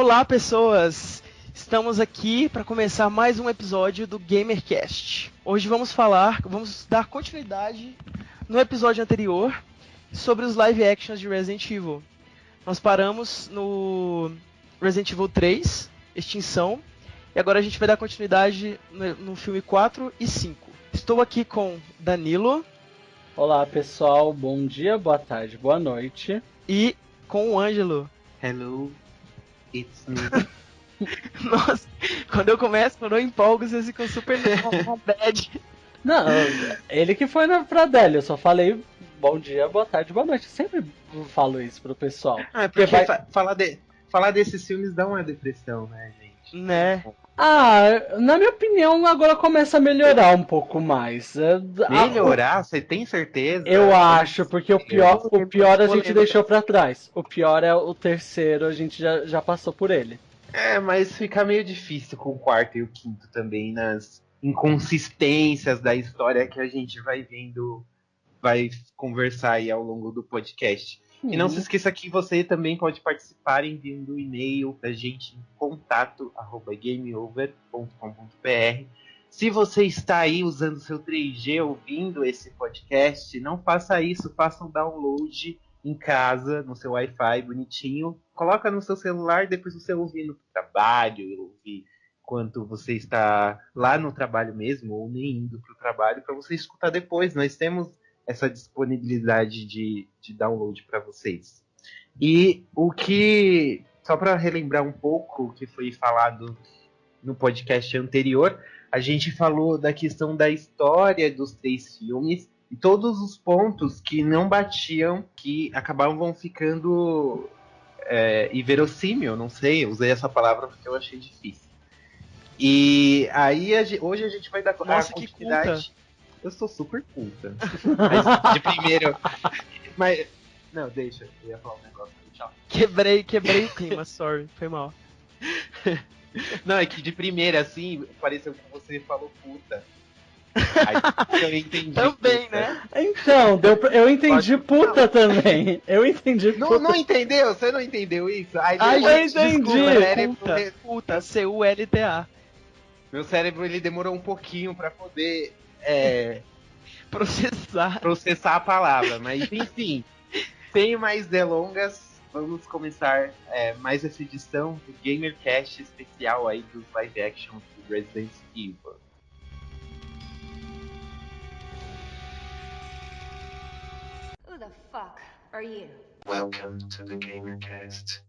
Olá, pessoas! Estamos aqui para começar mais um episódio do GamerCast. Hoje vamos dar continuidade no episódio anterior sobre os live actions de Resident Evil. Nós paramos no Resident Evil 3, Extinção, e agora a gente vai dar continuidade no filme 4 e 5. Estou aqui com Danilo. Olá, pessoal. Bom dia, boa tarde, boa noite. E com o Ângelo. Hello, it's me. Nossa, quando eu começo, quando eu empolgo, vocês ficam super bad. Não, ele que foi pra Adélia, eu só falei bom dia, boa tarde, boa noite. Eu sempre falo isso pro pessoal. Porque falar desses filmes dá uma depressão, né, gente? Né? Na minha opinião, agora começa a melhorar um pouco mais. Melhorar? Você tem certeza? Eu acho, porque o pior a gente deixou pra trás. O pior é o terceiro, a gente já passou por ele. Mas fica meio difícil com o quarto e o quinto também, nas inconsistências da história que a gente vai vendo, vai conversar aí ao longo do podcast. E não se esqueça que você também pode participar enviando um e-mail pra gente em contato@gameover.com.br. Se você está aí usando seu 3G ouvindo esse podcast, não faça isso, faça um download em casa, no seu Wi-Fi bonitinho, coloca no seu celular, depois você ouvir no trabalho, ouvir enquanto você está lá no trabalho mesmo, ou nem indo para o trabalho, para você escutar depois. Nós temos essa disponibilidade de download para vocês. E só para relembrar um pouco o que foi falado no podcast anterior, a gente falou da questão da história dos 3 filmes e todos os pontos que não batiam, que acabavam ficando inverossímil, não sei, eu usei essa palavra porque eu achei difícil. E aí hoje a gente vai dar continuidade. Eu sou super culta. Mas de primeiro. Não, deixa. Eu ia falar um negócio. Tchau. Quebrei o clima, sorry. Foi mal. Não, é que de primeira, assim, pareceu que você falou puta. Aí eu entendi. Também, puta. né? Então, eu entendi puta também. Eu entendi puta. Não entendeu? Você não entendeu isso? Eu entendi. Puta, C-U-L-T-A. Meu cérebro, ele demorou um pouquinho pra poder processar a palavra, mas enfim, sem mais delongas, vamos começar mais essa edição do GamerCast especial aí dos live action do Resident Evil. Who the fuck are you? Welcome to the GamerCast.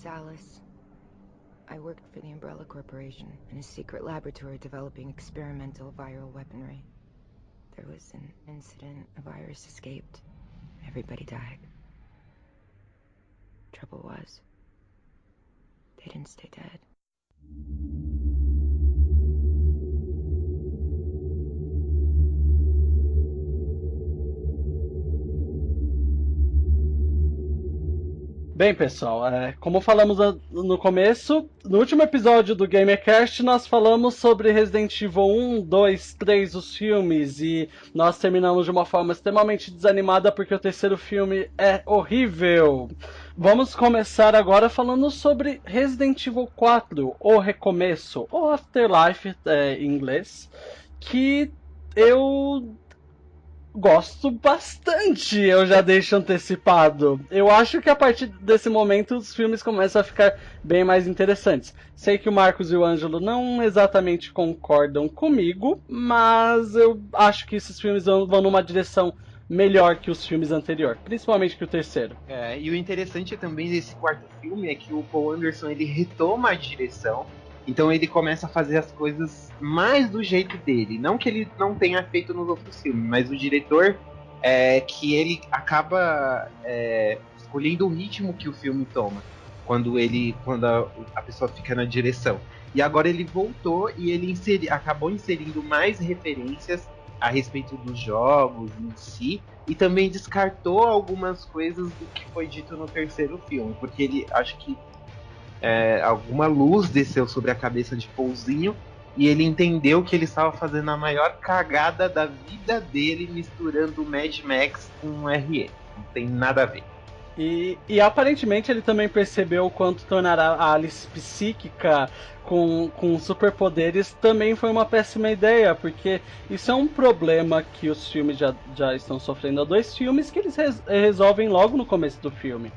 Alice. I worked for the Umbrella Corporation in a secret laboratory developing experimental viral weaponry. There was an incident, a virus escaped, everybody died. Trouble was, they didn't stay dead. Bem, pessoal, como falamos no começo, no último episódio do GamerCast, nós falamos sobre Resident Evil 1, 2, 3, os filmes, e nós terminamos de uma forma extremamente desanimada porque o terceiro filme é horrível. Vamos começar agora falando sobre Resident Evil 4, O Recomeço, ou Afterlife em inglês, que eu gosto bastante, eu já deixo antecipado. Eu acho que a partir desse momento os filmes começam a ficar bem mais interessantes. Sei que o Marcos e o Ângelo não exatamente concordam comigo, mas eu acho que esses filmes vão numa direção melhor que os filmes anteriores, principalmente que o terceiro. E o interessante também desse quarto filme é que o Paul Anderson, ele retoma a direção. Então ele começa a fazer as coisas mais do jeito dele. Não que ele não tenha feito nos outros filmes, mas o diretor que ele acaba escolhendo o ritmo que o filme toma quando a pessoa fica na direção. E agora ele voltou e ele acabou inserindo mais referências a respeito dos jogos em si, e também descartou algumas coisas do que foi dito no terceiro filme, porque ele, acho que alguma luz desceu sobre a cabeça de Paulzinho, e ele entendeu que ele estava fazendo a maior cagada da vida dele misturando Mad Max com RE. Não tem nada a ver. E aparentemente ele também percebeu o quanto tornar a Alice psíquica com superpoderes também foi uma péssima ideia, porque isso é um problema que os filmes já estão sofrendo há 2 filmes que eles resolvem logo no começo do filme.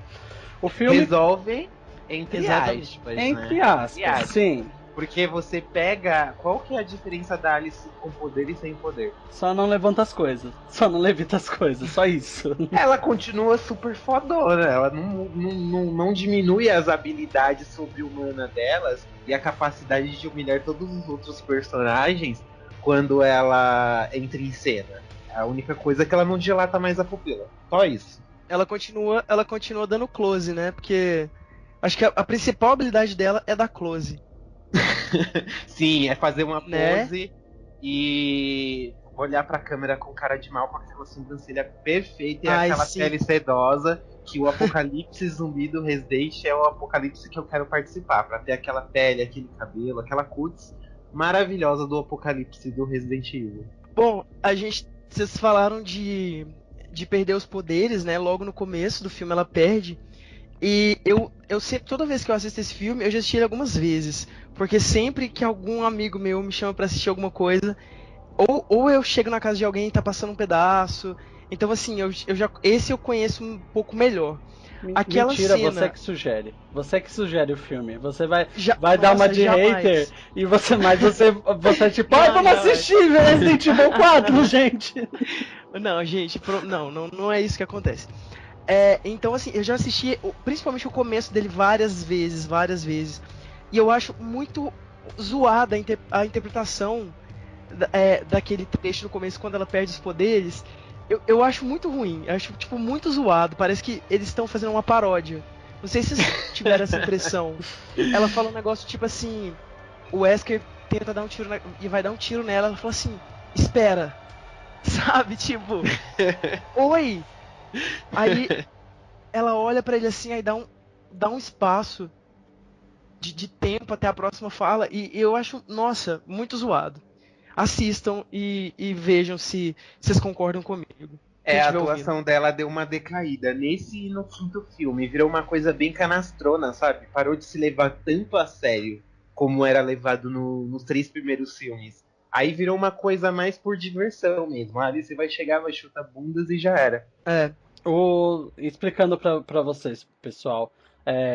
O filme Resolvem entre aspas, entre aspas, sim. Porque você pega... Qual que é a diferença da Alice com poder e sem poder? Só não levanta as coisas. Só não levita as coisas. Só isso. Ela continua super fodona. Ela não diminui as habilidades sobre-humanas delas e a capacidade de humilhar todos os outros personagens quando ela entra em cena. A única coisa é que ela não dilata mais a pupila. Só isso. Ela continua dando close, né? Porque acho que a principal habilidade dela é dar close. Sim, é fazer uma pose, né? E olhar pra câmera com cara de mal, com aquela sobrancelha perfeita e Ai, aquela sim. pele sedosa, que o apocalipse zumbi do Resident é o apocalipse que eu quero participar, pra ter aquela pele, aquele cabelo, aquela cutis maravilhosa do apocalipse do Resident Evil. Bom, vocês falaram de perder os poderes, né? Logo no começo do filme ela perde. E eu sempre, toda vez que eu assisto esse filme, eu já assisti ele algumas vezes. Porque sempre que algum amigo meu me chama pra assistir alguma coisa, ou eu chego na casa de alguém e tá passando um pedaço. Então, assim, esse eu conheço um pouco melhor. Aquela Mentira, cena... você que sugere. Você que sugere o filme. Você vai Nossa, dar uma de jamais. hater e você é tipo, Não, vamos não, assistir Resident Evil 4, gente. Não, gente, não é isso que acontece. Então, assim, eu já assisti principalmente o começo dele várias vezes. E eu acho muito zoada a interpretação daquele trecho no começo, quando ela perde os poderes. Eu acho muito ruim, eu acho, tipo, muito zoado. Parece que eles estão fazendo uma paródia. Não sei se vocês tiveram essa impressão. Ela fala um negócio tipo assim: o Wesker tenta dar um tiro e vai dar um tiro nela. Ela fala assim: espera. Sabe, tipo, oi! Aí ela olha pra ele assim, aí dá um espaço de tempo até a próxima fala, e eu acho, nossa, muito zoado. Assistam e vejam se vocês concordam comigo. A atuação dela deu uma decaída. Nesse e no quinto filme, virou uma coisa bem canastrona, sabe? Parou de se levar tanto a sério como era levado nos 3 primeiros filmes. Aí virou uma coisa mais por diversão mesmo. Ali você vai chegar, vai chutar bundas e já era. Explicando pra vocês, pessoal,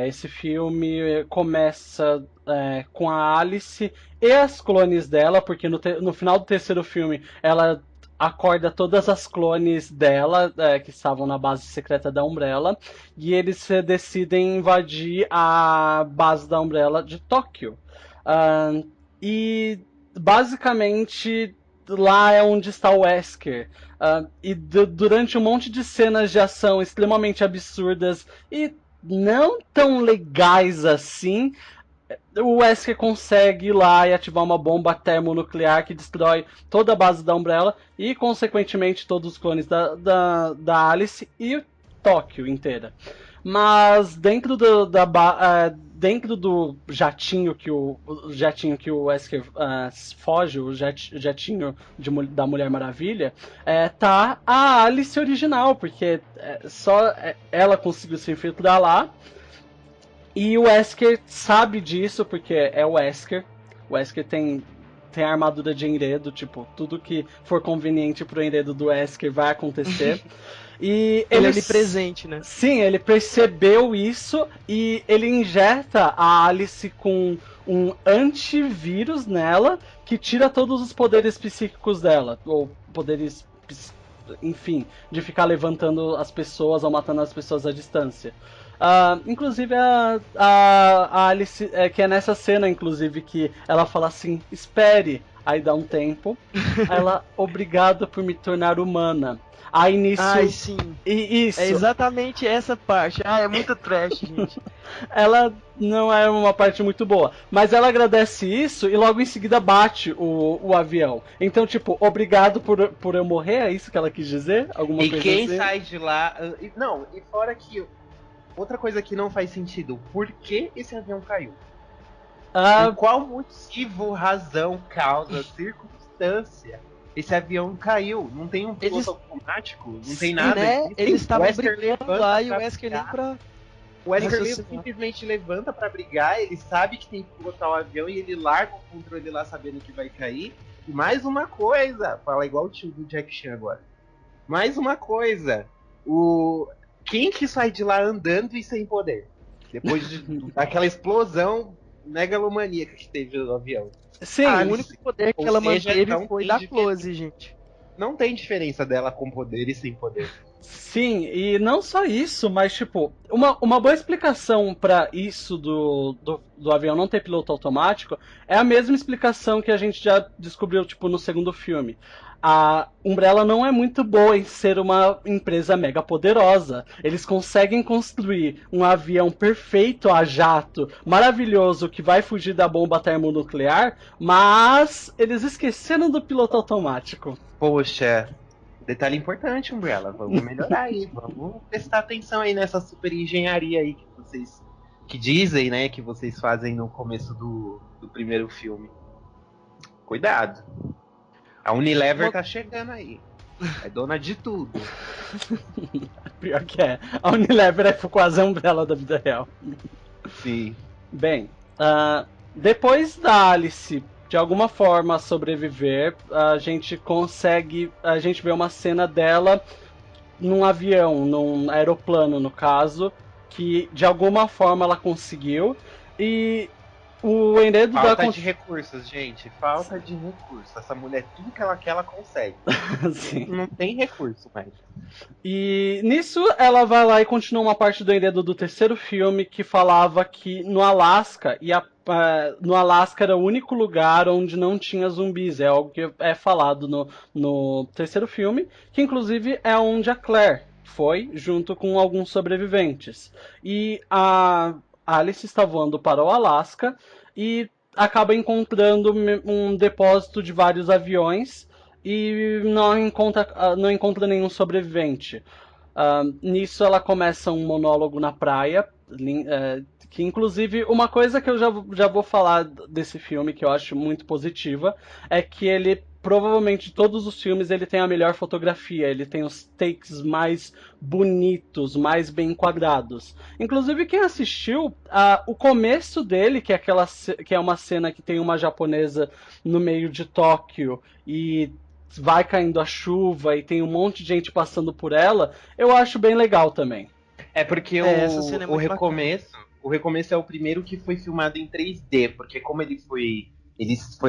esse filme começa com a Alice e as clones dela, porque no final do terceiro filme ela acorda todas as clones dela que estavam na base secreta da Umbrella, e eles decidem invadir a base da Umbrella de Tóquio. E basicamente lá é onde está o Wesker. E durante um monte de cenas de ação extremamente absurdas e não tão legais assim, o Wesker consegue ir lá e ativar uma bomba termonuclear que destrói toda a base da Umbrella e, consequentemente, todos os clones da Alice e Tóquio inteira. Mas dentro do jatinho que o Wesker foge, o jatinho da Mulher Maravilha, tá a Alice original, porque só ela conseguiu se infiltrar lá. E o Wesker sabe disso, porque é o Wesker. O Wesker tem a armadura de enredo, tipo, tudo que for conveniente pro enredo do Wesker vai acontecer. E ele é onipresente, né? Sim, ele percebeu isso e ele injeta a Alice com um antivírus nela que tira todos os poderes psíquicos dela, ou poderes, enfim, de ficar levantando as pessoas ou matando as pessoas à distância. Inclusive a Alice, que é nessa cena, inclusive, que ela fala assim, espere, aí dá um tempo, aí ela, obrigado por me tornar humana. Aí nisso... Ai, sim. Isso. É exatamente essa parte. Ah, é muito trash, gente. Ela não é uma parte muito boa, mas ela agradece isso e logo em seguida bate o avião. Então, tipo, obrigado por eu morrer, é isso que ela quis dizer? Alguma E coisa quem assim? sai de lá. Não, e fora que. Outra coisa que não faz sentido: por que esse avião caiu? Por qual motivo, razão, causa, circunstância esse avião caiu? Não tem um piloto automático? Não tem nada. Né? Eles estavam brigando lá e o pra Wesker nem pra... O Wesker raciocinar. simplesmente levanta pra brigar, ele sabe que tem que pilotar o avião e ele larga o controle lá sabendo que vai cair. E mais uma coisa, fala igual o tio do Jack Chan agora. Mais uma coisa, quem que sai de lá andando e sem poder? Depois daquela explosão megalomaníaca que teve no avião. Sim, o único poder que ela manteve não foi tem dar diferença. close, gente. Não tem diferença dela com poder e sem poder. Sim, e não só isso, mas tipo, uma boa explicação pra isso do avião não ter piloto automático é a mesma explicação que a gente já descobriu, tipo, no segundo filme. A Umbrella não é muito boa em ser uma empresa mega poderosa. Eles conseguem construir um avião perfeito a jato, maravilhoso, que vai fugir da bomba termonuclear, mas eles esqueceram do piloto automático. Poxa, detalhe importante, Umbrella. Vamos melhorar aí. Vamos prestar atenção aí nessa super engenharia aí que vocês que dizem, né, que vocês fazem no começo do primeiro filme. Cuidado. A Unilever tá chegando aí. É dona de tudo. Pior que é. A Unilever é quase a Umbrella da vida real. Sim. Bem, depois da Alice de alguma forma sobreviver, a gente ver uma cena dela num avião, num aeroplano no caso, que de alguma forma ela conseguiu, e o enredo Falta de recursos, gente. Falta de recursos. Essa mulher, tudo que ela quer, ela consegue. Sim. Não tem recurso mais. E nisso ela vai lá e continua uma parte do enredo do terceiro filme que falava que no Alasca no Alasca era o único lugar onde não tinha zumbis. É algo que é falado no terceiro filme, que inclusive é onde a Claire foi, junto com alguns sobreviventes. E a Alice está voando para o Alasca e acaba encontrando um depósito de vários aviões e não encontra nenhum sobrevivente. Nisso ela começa um monólogo na praia, que inclusive uma coisa que eu já vou falar desse filme que eu acho muito positiva é que ele provavelmente de todos os filmes ele tem a melhor fotografia, ele tem os takes mais bonitos, mais bem enquadrados. Inclusive quem assistiu, o começo dele, que é uma cena que tem uma japonesa no meio de Tóquio e vai caindo a chuva e tem um monte de gente passando por ela, eu acho bem legal também. É porque essa cena é o muito Recomeço é o primeiro que foi filmado em 3D, porque como ele foi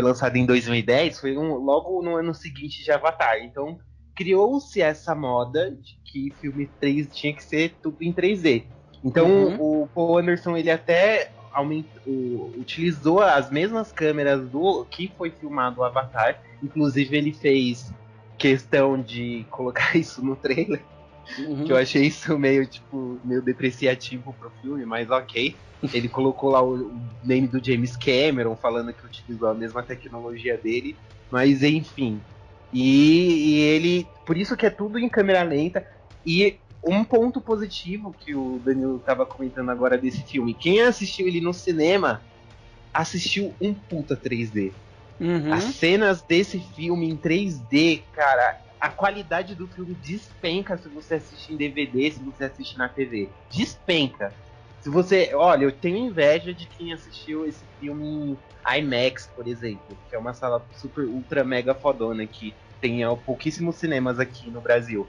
lançado em 2010, foi logo no ano seguinte de Avatar. Então criou-se essa moda de que filme 3 tinha que ser tudo em 3D. Então o Paul Anderson ele até utilizou as mesmas câmeras do que foi filmado o Avatar. Inclusive ele fez questão de colocar isso no trailer. Que eu achei isso meio depreciativo pro filme, mas ok. Ele colocou lá o nome do James Cameron, falando que utilizou a mesma tecnologia dele, mas enfim. E ele, por isso que é tudo em câmera lenta. E um ponto positivo que o Danilo tava comentando agora desse filme, quem assistiu ele no cinema, assistiu um puta 3D. As cenas desse filme em 3D, cara, a qualidade do filme despenca se você assistir em DVD, se você assistir na TV. Despenca. Olha, eu tenho inveja de quem assistiu esse filme em IMAX, por exemplo, que é uma sala super, ultra, mega fodona que tem pouquíssimos cinemas aqui no Brasil.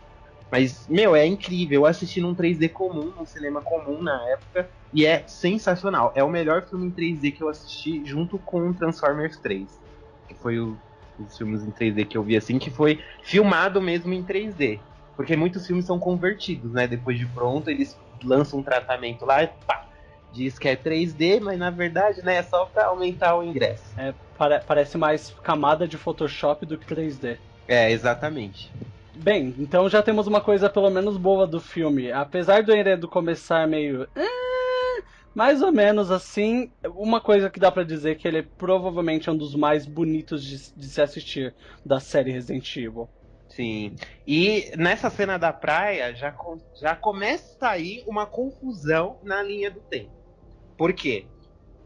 Mas, é incrível. Eu assisti num 3D comum, num cinema comum na época, e é sensacional. É o melhor filme em 3D que eu assisti junto com Transformers 3, que foi os filmes em 3D que eu vi assim, que foi filmado mesmo em 3D. Porque muitos filmes são convertidos, né? Depois de pronto, eles lança um tratamento lá e pá, diz que é 3D, mas na verdade, né, é só pra aumentar o ingresso. Parece mais camada de Photoshop do que 3D. É, exatamente. Bem, então já temos uma coisa pelo menos boa do filme. Apesar do enredo começar meio... mais ou menos assim, uma coisa que dá pra dizer é que ele provavelmente é um dos mais bonitos de se assistir da série Resident Evil. Sim. E nessa cena da praia já começa aí uma confusão na linha do tempo. Por quê?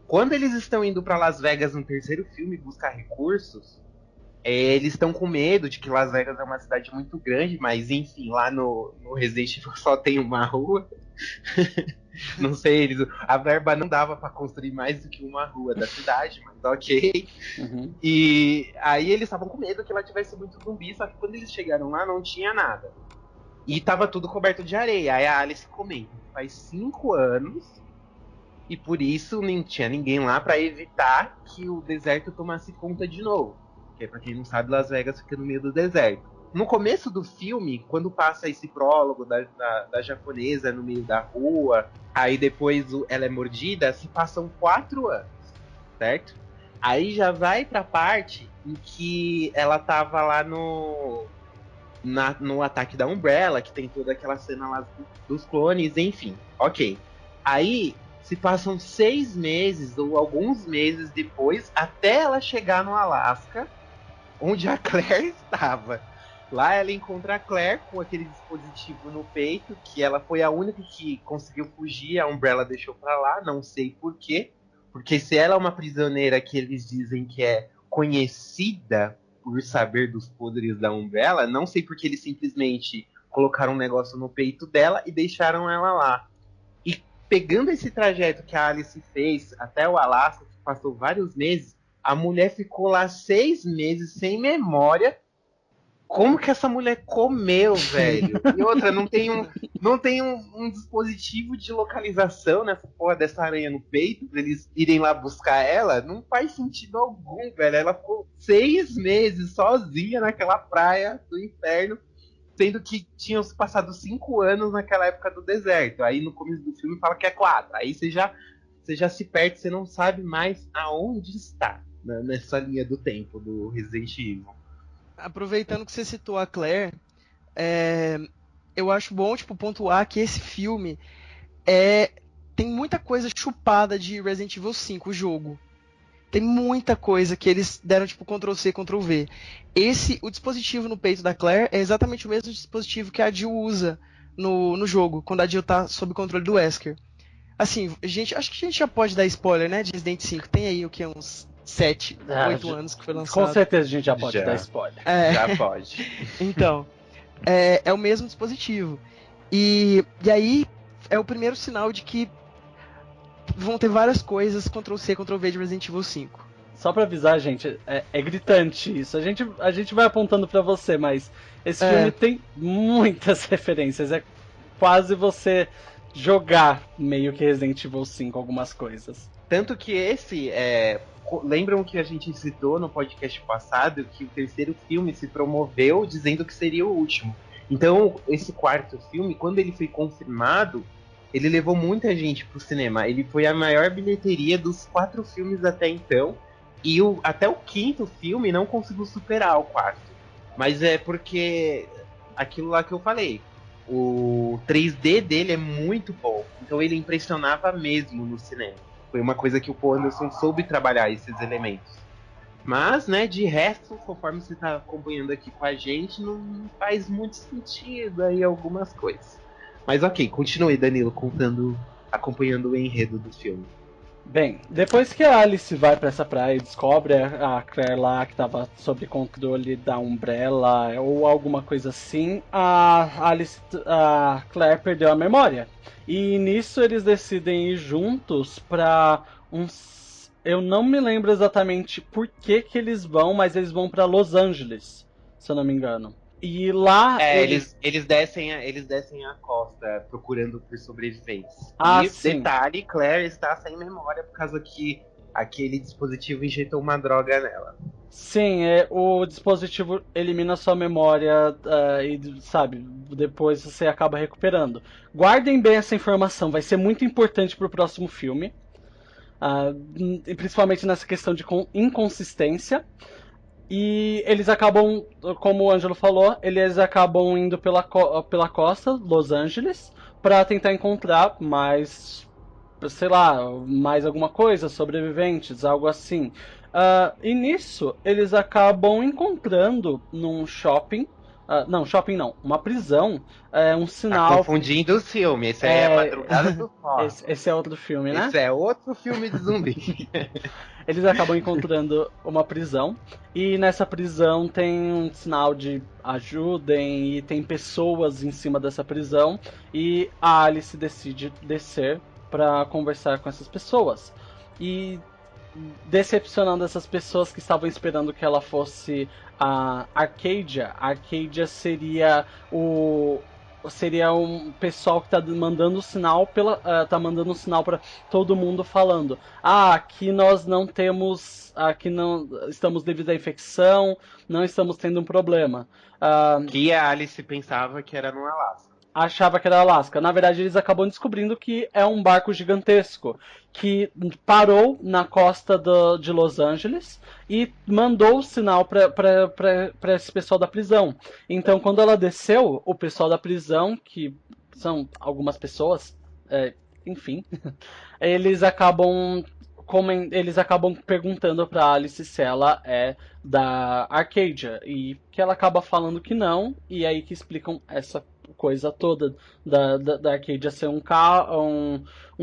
Quando eles estão indo pra Las Vegas no terceiro filme buscar recursos, eles estão com medo de que Las Vegas é uma cidade muito grande, mas enfim, lá no Resident Evil só tem uma rua. Não sei, a verba não dava pra construir mais do que uma rua da cidade, mas ok. Uhum. E aí eles estavam com medo que lá tivesse muito zumbi, só que quando eles chegaram lá não tinha nada. E tava tudo coberto de areia. Aí a Alice comenta, faz 5 anos e por isso nem tinha ninguém lá pra evitar que o deserto tomasse conta de novo. Porque pra quem não sabe, Las Vegas fica no meio do deserto. No começo do filme, quando passa esse prólogo da japonesa no meio da rua, aí depois ela é mordida, se passam 4 anos, certo? Aí já vai pra parte em que ela tava lá no ataque da Umbrella, que tem toda aquela cena lá dos clones, enfim, ok. Aí se passam 6 meses ou alguns meses depois, até ela chegar no Alasca, onde a Claire estava. Lá ela encontra a Claire com aquele dispositivo no peito, que ela foi a única que conseguiu fugir, a Umbrella deixou pra lá, não sei porquê. Porque se ela é uma prisioneira que eles dizem que é conhecida por saber dos poderes da Umbrella, não sei porque eles simplesmente colocaram um negócio no peito dela e deixaram ela lá. E pegando esse trajeto que a Alice fez até o Alasca, que passou vários meses, a mulher ficou lá 6 meses sem memória. Como que essa mulher comeu, velho? E outra, não tem um dispositivo de localização nessa porra dessa aranha no peito pra eles irem lá buscar ela? Não faz sentido algum, velho. Ela ficou 6 meses sozinha naquela praia do inferno, sendo que tinham se passado 5 anos naquela época do deserto. Aí no começo do filme fala que é 4. Aí você já se perde, você não sabe mais aonde está, né, nessa linha do tempo do Resident Evil. Aproveitando que você citou a Claire, eu acho bom, tipo, pontuar que esse filme tem muita coisa chupada de Resident Evil 5, o jogo. Tem muita coisa que eles deram, tipo, Ctrl-C, Ctrl-V. O dispositivo no peito da Claire é exatamente o mesmo dispositivo que a Jill usa no jogo, quando a Jill tá sob controle do Wesker. Assim, acho que a gente já pode dar spoiler, né, de Resident 5. Tem aí o que, uns 7, 8 anos que foi lançado. Com certeza a gente já pode dar spoiler. Já pode. Então, é o mesmo dispositivo. E aí é o primeiro sinal de que vão ter várias coisas Ctrl-C, Ctrl-V de Resident Evil 5. Só pra avisar, gente, é gritante isso. A gente vai apontando pra você, mas esse filme tem muitas referências. É quase você jogar meio que Resident Evil 5 algumas coisas. Tanto que lembram que a gente citou no podcast passado que o terceiro filme se promoveu dizendo que seria o último. Então, esse quarto filme, quando ele foi confirmado, ele levou muita gente pro cinema. Ele foi a maior bilheteria dos 4 filmes até então. E até o 5º filme não conseguiu superar o 4º. Mas é porque aquilo lá que eu falei. O 3D dele é muito bom. Então ele impressionava mesmo no cinema. Foi uma coisa que o Paul Anderson soube trabalhar, esses elementos. Mas, né, de resto, conforme você tá acompanhando aqui com a gente, não faz muito sentido aí algumas coisas. Mas ok, continue, Danilo, acompanhando o enredo do filme. Bem, depois que a Alice vai pra essa praia e descobre a Claire lá que tava sob controle da Umbrella ou alguma coisa assim, a Claire perdeu a memória. E nisso eles decidem ir juntos pra eu não me lembro exatamente por que eles vão, mas eles vão pra Los Angeles, se eu não me engano. E lá... eles descem a costa procurando por sobreviventes. Sim. Detalhe, Claire está sem memória por causa que aquele dispositivo injetou uma droga nela. Sim, o dispositivo elimina sua memória e, sabe, depois você acaba recuperando. Guardem bem essa informação, vai ser muito importante pro próximo filme. E principalmente nessa questão de inconsistência. E eles acabam, como o Ângelo falou, eles acabam indo pela costa, Los Angeles, para tentar encontrar mais, sei lá, mais alguma coisa, sobreviventes, algo assim. E nisso, eles acabam encontrando num shopping. Não, shopping não, uma prisão, um Tá sinal. confundindo o filme. Esse aí é a Madrugada do Fósforo. Esse é outro filme, né? Esse é outro filme de zumbi. Eles acabam encontrando uma prisão. E nessa prisão tem um sinal de ajudem. E tem pessoas em cima dessa prisão. E a Alice decide descer para conversar com essas pessoas. E decepcionando essas pessoas que estavam esperando que ela fosse a Arcadia. A Arcadia seria um pessoal que tá mandando sinal tá mandando um sinal para todo mundo falando: aqui nós não temos, aqui não estamos devido à infecção, não estamos tendo um problema. Que a Alice pensava que era no Alasca. Achava que era Alasca. Na verdade, eles acabam descobrindo que é um barco gigantesco que parou na costa de Los Angeles e mandou o sinal para esse pessoal da prisão. Então, quando ela desceu, o pessoal da prisão, que são algumas pessoas, enfim, eles acabam perguntando pra Alice se ela é da Arcadia, e que ela acaba falando que não, e aí que explicam essa coisa toda da Arcadia ser um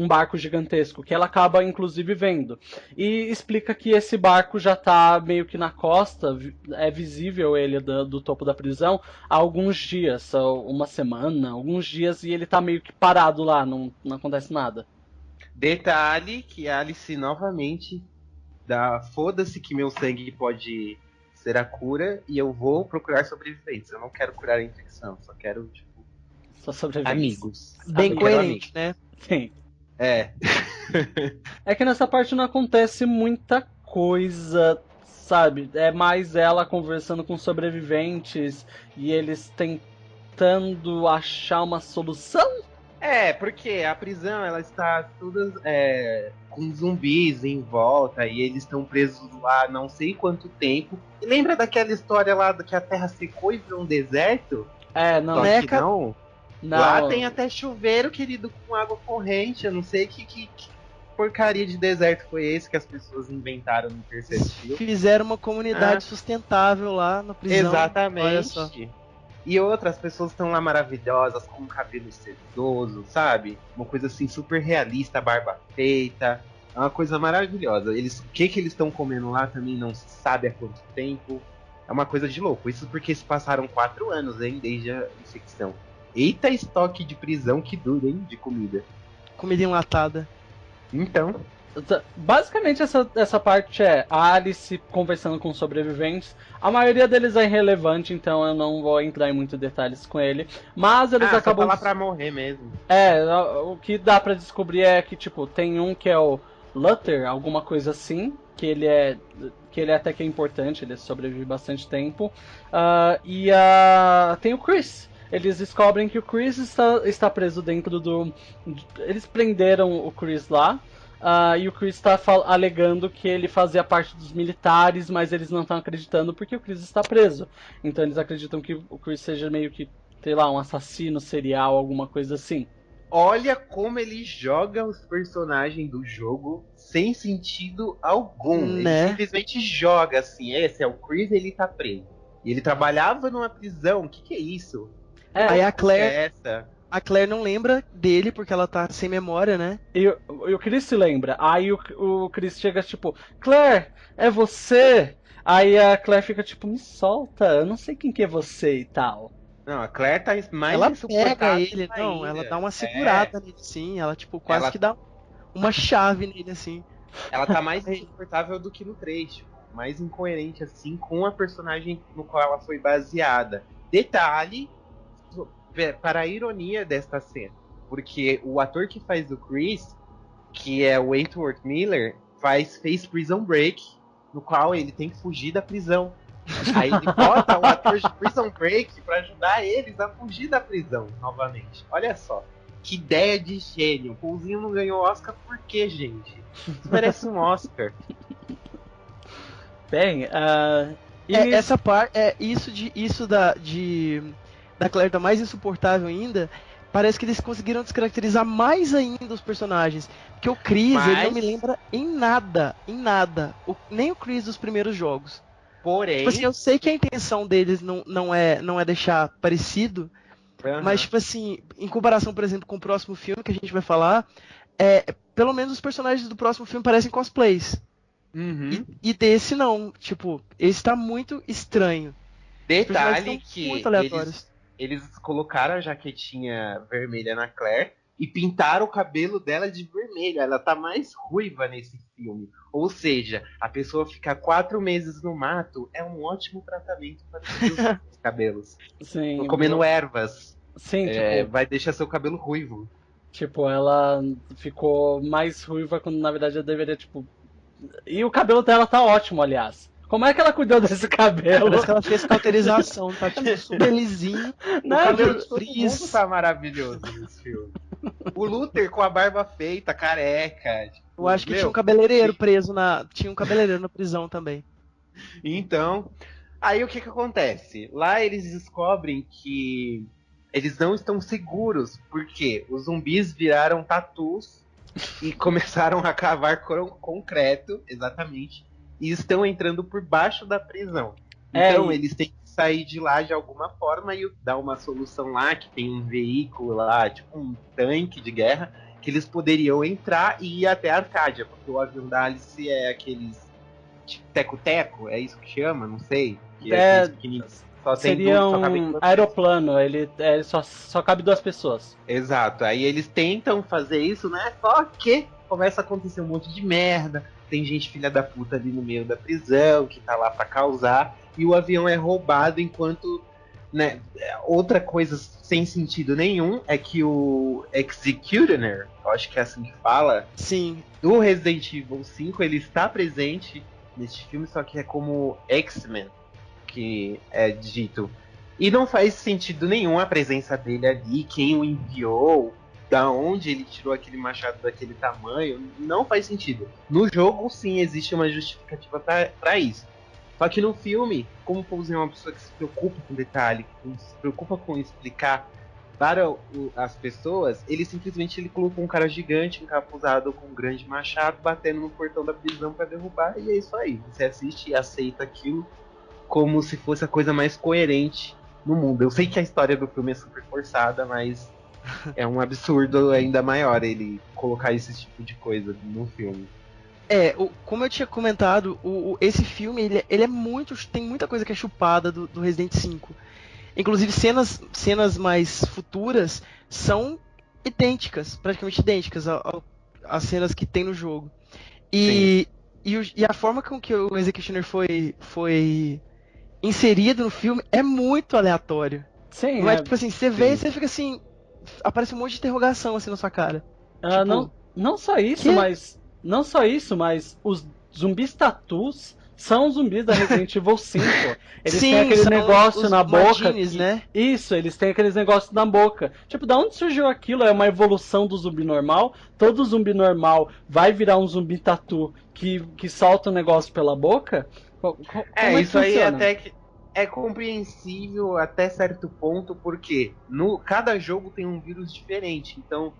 barco gigantesco, que ela acaba inclusive vendo. E explica que esse barco já tá meio que na costa, é visível ele do topo da prisão há alguns dias, uma semana, alguns dias, e ele tá meio que parado lá, não acontece nada. Detalhe que a Alice novamente dá foda-se que meu sangue pode ser a cura e eu vou procurar sobreviventes. Eu não quero curar a infecção, só quero, tipo, Só sobreviventes. amigos. Bem Eu quero coerente, amigos. né? Sim. É. É que nessa parte não acontece muita coisa, sabe? É mais ela conversando com sobreviventes e eles tentando achar uma solução. É, porque a prisão ela está toda com zumbis em volta e eles estão presos lá não sei quanto tempo. E lembra daquela história lá que a terra secou e virou um deserto? Não. Só né, que não. Não. Lá tem até chuveiro, querido, com água corrente. Eu não sei que porcaria de deserto foi esse que as pessoas inventaram no terceiro filme. Fizeram uma comunidade sustentável lá na prisão. Exatamente. Olha só. E outras pessoas estão lá maravilhosas, com cabelo sedoso, sabe? Uma coisa assim super realista, barba feita. É uma coisa maravilhosa. O que eles estão comendo lá também não se sabe há quanto tempo. É uma coisa de louco. Isso porque se passaram 4 anos, hein? Desde a infecção. Eita estoque de prisão que dura, hein? De comida. Comida enlatada. Então, Basicamente essa parte é a Alice conversando com sobreviventes. A maioria deles é irrelevante, então eu não vou entrar em muitos detalhes com ele. Mas eles só acabam. tá lá pra morrer mesmo. O que dá pra descobrir é que, tipo, tem um que é o Luther, alguma coisa assim, que ele é até que é importante, ele sobrevive bastante tempo. Tem o Chris. Eles descobrem que o Chris está preso dentro do. Eles prenderam o Chris lá. E o Chris está alegando que ele fazia parte dos militares, mas eles não estão acreditando porque o Chris está preso. Então eles acreditam que o Chris seja meio que, sei lá, um assassino serial, alguma coisa assim. Olha como ele joga os personagens do jogo sem sentido algum. Né? Ele simplesmente joga assim. Esse é o Chris, ele tá preso. E ele trabalhava numa prisão. O que é isso? Aí a Que Claire, é essa? a Claire não lembra dele porque ela tá sem memória, né? E o Chris se lembra. Aí o Chris chega tipo, Claire, é você? Aí a Claire fica tipo, me solta, eu não sei quem que é você e tal. Não, a Claire tá mais Ela pega insuportável ele, não, ainda. ela dá uma segurada nele, sim. Ela, tipo, quase Ela- que dá uma chave nele, assim. Ela tá mais insuportável do que no 3, tipo, mais incoerente assim com a personagem no qual ela foi baseada. Detalhe, para a ironia desta cena, porque o ator que faz o Chris, que é o Edward Miller, fez Prison Break no qual ele tem que fugir da prisão. Aí ele bota um ator de Prison Break pra ajudar eles a fugir da prisão novamente. Olha só, que ideia de gênio. O Paulzinho não ganhou Oscar por quê, gente? Isso merece um Oscar. Bem, Essa parte, isso da Claire tá mais insuportável ainda. Parece que eles conseguiram descaracterizar mais ainda os personagens. Porque o Chris, ele não me lembra em nada. Nem o Chris dos primeiros jogos. Porém... Tipo assim, eu sei que a intenção deles não é deixar parecido. Mas, tipo assim, em comparação, por exemplo, com o próximo filme que a gente vai falar, pelo menos os personagens do próximo filme parecem cosplays. Uhum. E desse não. Tipo, esse tá muito estranho. Detalhe que muito aleatórios. eles colocaram a jaquetinha vermelha na Claire e pintaram o cabelo dela de vermelho. Ela tá mais ruiva nesse filme. Ou seja, a pessoa ficar 4 meses no mato é um ótimo tratamento para os cabelos. Sim, Comendo ervas. Sim, vai deixar seu cabelo ruivo. Tipo, ela ficou mais ruiva quando na verdade ela deveria, tipo... E o cabelo dela tá ótimo, aliás. Como é que ela cuidou desse cabelo? Parece que ela fez cauterização, tá tipo super lisinho. O cabelo de todo mundo tá maravilhoso nesse filme. O Luther com a barba feita, careca. Tipo, eu acho que tinha um cabeleireiro preso tinha um cabeleireiro na prisão também. Então, aí o que acontece? Lá eles descobrem que eles não estão seguros, porque os zumbis viraram tatus e começaram a cavar concreto, exatamente, e estão entrando por baixo da prisão. Então eles têm que sair de lá de alguma forma e dar uma solução lá, que tem um veículo lá, tipo um tanque de guerra, que eles poderiam entrar e ir até a Arcádia, porque o avião da Alice é aqueles tipo, teco-teco, é isso que chama? Não sei. Que só seria um aeroplano, ele só cabe 2 pessoas. Exato, aí eles tentam fazer isso, né? Só que começa a acontecer um monte de merda, tem gente filha da puta ali no meio da prisão, que tá lá pra causar, e o avião é roubado enquanto... Né, outra coisa sem sentido nenhum é que o Executioner, eu acho que é assim que fala, sim, do Resident Evil 5, ele está presente neste filme, só que é como X-Men, que é dito. E não faz sentido nenhum a presença dele ali, quem o enviou, da onde ele tirou aquele machado daquele tamanho, não faz sentido. No jogo, sim, existe uma justificativa para isso. Só que no filme, como o Paulzinho é uma pessoa que se preocupa com detalhe, que se preocupa com explicar para as pessoas, ele simplesmente colocou um cara gigante, encapuzado com um grande machado, batendo no portão da prisão para derrubar, e é isso aí. Você assiste e aceita aquilo como se fosse a coisa mais coerente no mundo. Eu sei que a história do filme é super forçada, mas é um absurdo ainda maior ele colocar esse tipo de coisa no filme. Como eu tinha comentado, esse filme ele é muito. Tem muita coisa que é chupada do Resident 5. Inclusive cenas mais futuras são idênticas, praticamente idênticas às cenas que tem no jogo. E a forma com que o Executioner foi inserido no filme é muito aleatório. Sim, não é tipo assim, você vê e você fica assim, aparece um monte de interrogação assim na sua cara. Não só isso, mas os zumbis tatus são zumbis da Resident Evil 5. Eles têm aquele negócio na boca. Martines, né? Isso, eles têm aqueles negócios na boca. Tipo, da onde surgiu aquilo? É uma evolução do zumbi normal. Todo zumbi normal vai virar um zumbi tatu que solta o negócio pela boca? Como isso aí até que é compreensível até certo ponto, porque cada jogo tem um vírus diferente. Então,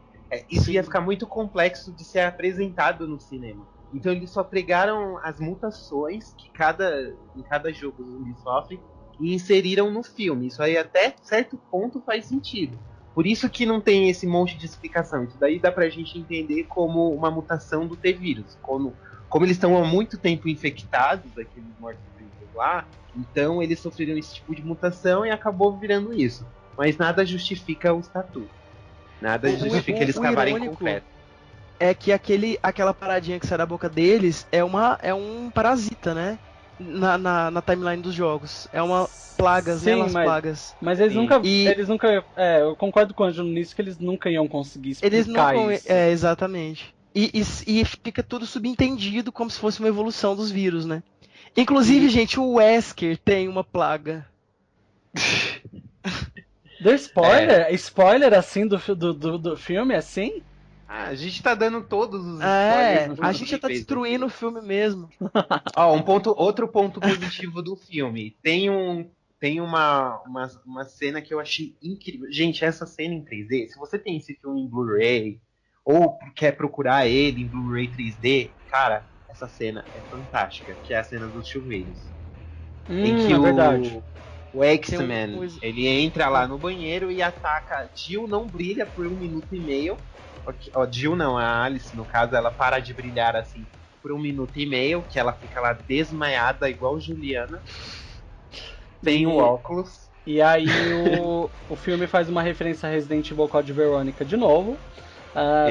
isso ia ficar muito complexo de ser apresentado no cinema. Então eles só pegaram as mutações que em cada jogo o zumbi sofre e inseriram no filme. Isso aí até certo ponto faz sentido. Por isso que não tem esse monte de explicação. Isso daí dá pra gente entender como uma mutação do T-vírus. Como eles estão há muito tempo infectados, aqueles mortos-vivos lá, então eles sofreram esse tipo de mutação e acabou virando isso. Mas nada justifica os tatu. Nada justifica eles cavarem concreto. É que aquela paradinha que sai da boca deles é um parasita, né? Na timeline dos jogos. É uma plagas, sim, né? Plagas. Mas eles nunca. Eu concordo com o Ângelo nisso que eles nunca iam conseguir explicar isso. Exatamente. E fica tudo subentendido como se fosse uma evolução dos vírus, né? Inclusive, gente, o Wesker tem uma plaga. Deu spoiler? Spoiler assim do filme, assim? A gente tá dando todos os É, spoilers. a gente já tá destruindo o filme mesmo. Ó, outro ponto positivo do filme. Tem uma cena que eu achei incrível. Gente, essa cena em 3D, se você tem esse filme em Blu-ray, ou quer procurar ele em Blu-ray 3D, cara, essa cena é fantástica, que é a cena dos chuveiros. Em que É verdade. o X-Men, Tem um- ele entra lá no banheiro e ataca. Jill não brilha por 1 minuto e meio. Ó, Jill não, a Alice, no caso, ela para de brilhar assim por 1 minuto e meio, que ela fica lá desmaiada, igual Juliana. Sem o óculos. E aí o filme faz uma referência a Resident Evil Code Veronica de novo.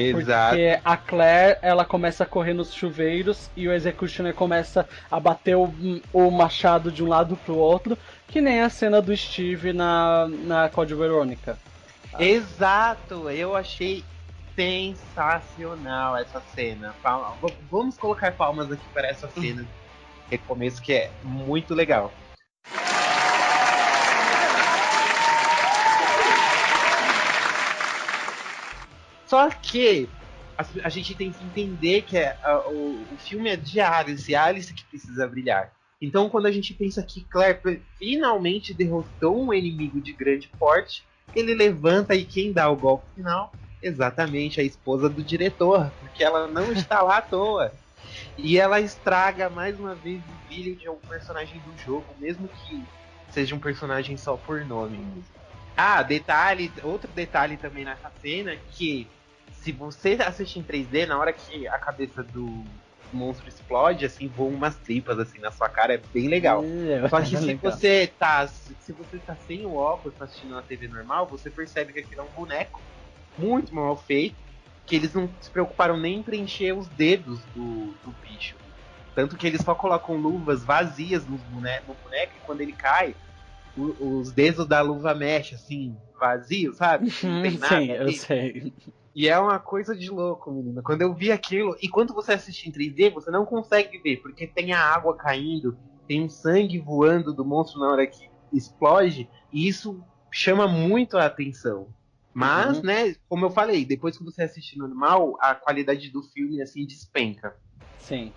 Exato. Porque a Claire, ela começa a correr nos chuveiros e o Executioner começa a bater o machado de um lado pro outro, que nem a cena do Steve na Code Veronica. Exato, eu achei sensacional essa cena. Vamos colocar palmas aqui para essa cena de recomeço, que é muito legal. Só que a gente tem que entender que o filme é de Alice, a Alice que precisa brilhar. Então, quando a gente pensa que Claire finalmente derrotou um inimigo de grande porte, ele levanta e quem dá o golpe final? Exatamente a esposa do diretor, porque ela não está lá à toa. E ela estraga mais uma vez o brilho de um personagem do jogo, mesmo que seja um personagem só por nome. Outro detalhe também nessa cena, que se você assiste em 3D, na hora que a cabeça do monstro explode, assim, voam umas tripas assim na sua cara, é bem legal. Só que se você tá sem o óculos, tá assistindo na TV normal, você percebe que aquilo é um boneco muito mal feito, que eles não se preocuparam nem em preencher os dedos do bicho. Tanto que eles só colocam luvas vazias no boneco e quando ele cai, os dedos da luva mexe assim, vazio, sabe? Não tem nada. Sim, eu sei. E é uma coisa de louco, menina. Quando eu vi aquilo, e quando você assiste em 3D, você não consegue ver, porque tem a água caindo, tem um sangue voando do monstro na hora que explode, e isso chama muito a atenção. Mas, né, como eu falei, depois que você assiste normal, a qualidade do filme, assim, despenca. Sim.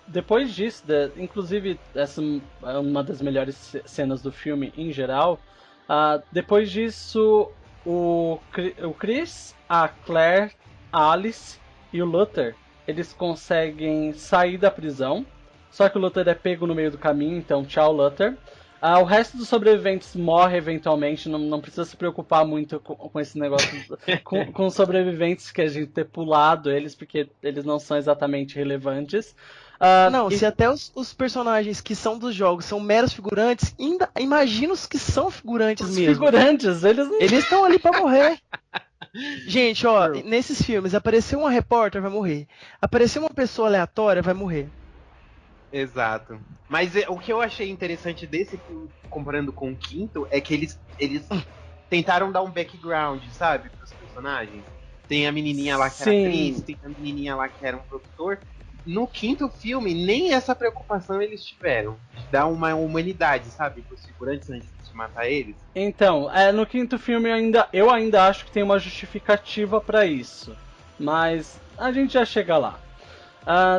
Depois disso, inclusive, essa é uma das melhores cenas do filme em geral. Depois disso, o Chris, a Claire, a Alice e o Luther, eles conseguem sair da prisão. Só que o Luther é pego no meio do caminho, então tchau, Luther. O resto dos sobreviventes morre eventualmente, não precisa se preocupar muito com esse negócio, com os sobreviventes que a gente ter pulado eles, porque eles não são exatamente relevantes. Se até os personagens que são dos jogos são meros figurantes, imagina os que são figurantes os mesmo. Figurantes, eles estão ali pra morrer. Gente, ó, nesses filmes, apareceu uma repórter, vai morrer. Apareceu uma pessoa aleatória, vai morrer. Exato. Mas o que eu achei interessante desse filme, comparando com o quinto, é que eles tentaram dar um background, sabe, pros personagens. Tem a menininha lá que era atriz, tem a menininha lá que era um produtor. No quinto filme, nem essa preocupação eles tiveram. De dar uma humanidade, sabe, pros figurantes antes de matar eles. Então, no quinto filme eu ainda acho que tem uma justificativa pra isso. Mas a gente já chega lá.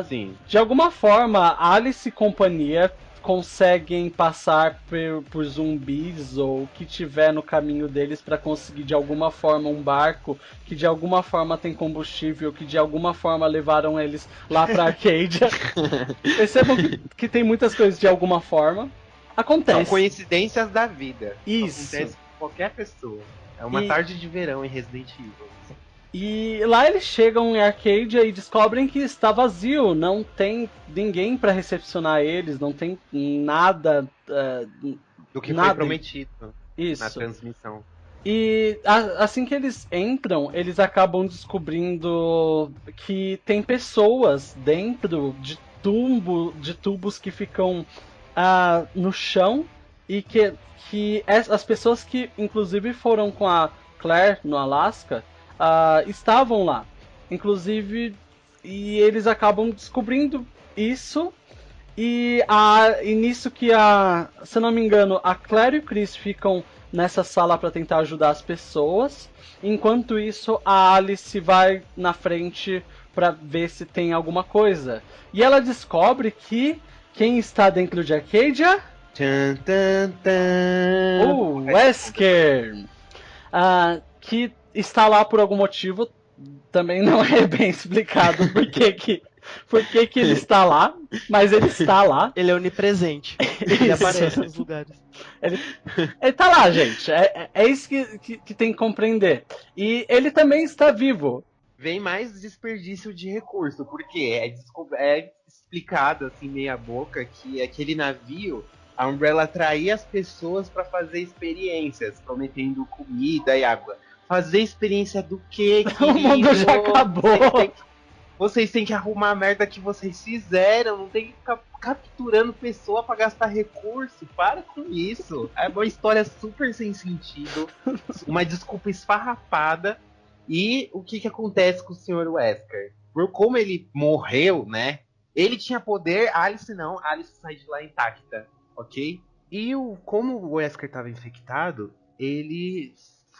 Sim. De alguma forma, Alice e companhia conseguem passar por zumbis ou o que tiver no caminho deles para conseguir de alguma forma um barco que de alguma forma tem combustível, que de alguma forma levaram eles lá pra Arcadia. Percebam que tem muitas coisas de alguma forma. Acontece. São coincidências da vida. Isso. Acontece com qualquer pessoa. É uma tarde de verão em Resident Evil. E lá eles chegam em Arcadia e descobrem que está vazio, não tem ninguém para recepcionar eles, não tem nada do que foi prometido na transmissão. E assim que eles entram, eles acabam descobrindo que tem pessoas dentro de tubos que ficam no chão e que as pessoas que inclusive foram com a Claire no Alasca estavam lá, inclusive, e eles acabam descobrindo isso E nisso que se eu não me engano, a Claire e o Chris ficam nessa sala pra tentar ajudar as pessoas. Enquanto isso, a Alice vai na frente pra ver se tem alguma coisa. E ela descobre que quem está dentro de Arcadia? Tchan, tan, tan. O Wesker! Que está lá por algum motivo. Também não é bem explicado por que ele está lá, mas ele está lá. Ele é onipresente. Ele aparece nos lugares. Ele tá lá, gente. É isso que tem que compreender. E ele também está vivo. Vem mais desperdício de recurso, porque é explicado assim meia boca que aquele navio, a Umbrella atraía as pessoas para fazer experiências, prometendo comida e água. Fazer experiência do quê? O mundo já acabou. Vocês têm que arrumar a merda que vocês fizeram, não tem que ficar capturando pessoa pra gastar recurso. Para com isso. É uma história super sem sentido, uma desculpa esfarrapada. E o que acontece com o Sr. Wesker? Por como ele morreu, né? Ele tinha poder, Alice não. Alice sai de lá intacta, ok? E como o Wesker estava infectado, ele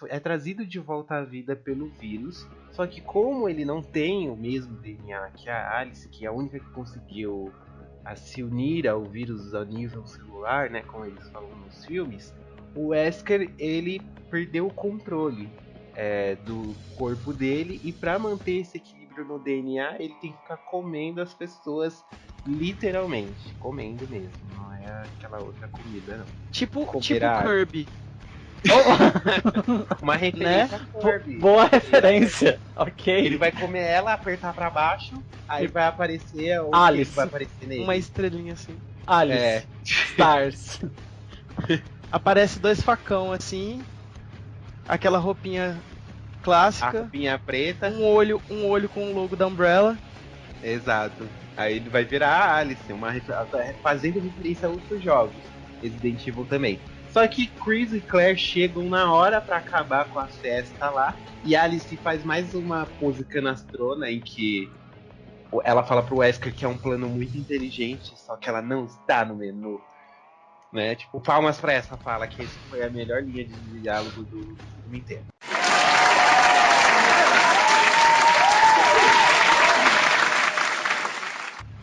é trazido de volta à vida pelo vírus. Só que como ele não tem o mesmo DNA que a Alice, que é a única que conseguiu se unir ao vírus a nível celular, né, como eles falam nos filmes, o Wesker, ele perdeu o controle do corpo dele, e para manter esse equilíbrio no DNA, ele tem que ficar comendo as pessoas, literalmente, comendo mesmo, não é aquela outra comida não. Tipo Kirby. Uma referência, né? a Kirby. Boa referência, ok. Ele vai comer ela, apertar pra baixo, aí vai aparecer o Alice. que vai aparecer nele. Uma estrelinha assim. Alice. Stars. Aparece 2 facão assim. Aquela roupinha A clássica. roupinha preta. Um olho com o logo da Umbrella. Exato. Aí ele vai virar a Alice, fazendo referência a outros jogos. Resident Evil também. Só que Chris e Claire chegam na hora pra acabar com a festa lá. E a Alice faz mais uma pose canastrona em que ela fala pro Wesker que é um plano muito inteligente, só que ela não está no menu. Né? Tipo, palmas pra essa fala, que essa foi a melhor linha de diálogo do filme inteiro.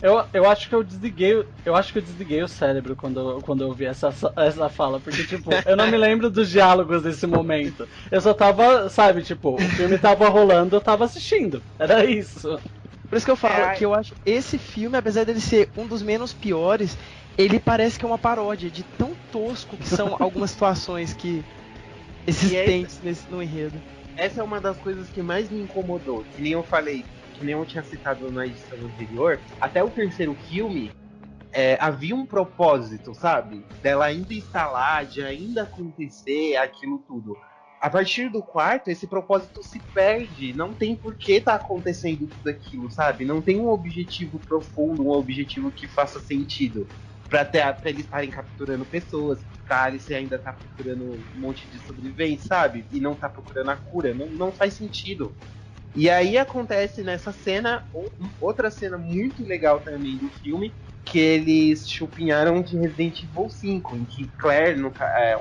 Eu acho que eu desliguei o cérebro quando eu ouvi essa fala, porque tipo, eu não me lembro dos diálogos desse momento. Eu só tava, sabe, tipo, o filme tava rolando, eu tava assistindo. Era isso. Por isso que eu falo que eu acho esse filme, apesar dele ser um dos menos piores, ele parece que é uma paródia de tão tosco que são algumas situações que existentes no enredo. Essa é uma das coisas que mais me incomodou. Que nem eu falei, que nem eu tinha citado na edição anterior, até o terceiro filme havia um propósito, sabe? Dela ainda estar lá, de ainda acontecer aquilo tudo. A partir do quarto, esse propósito se perde. Não tem por que tá acontecendo tudo aquilo, sabe? Não tem um objetivo profundo, um objetivo que faça sentido. Pra eles estarem capturando pessoas, pra Alice ainda tá procurando um monte de sobreviventes, sabe? E não tá procurando a cura. Não faz sentido. E aí acontece nessa cena, outra cena muito legal também do filme, que eles chupinharam de Resident Evil 5, em que Claire,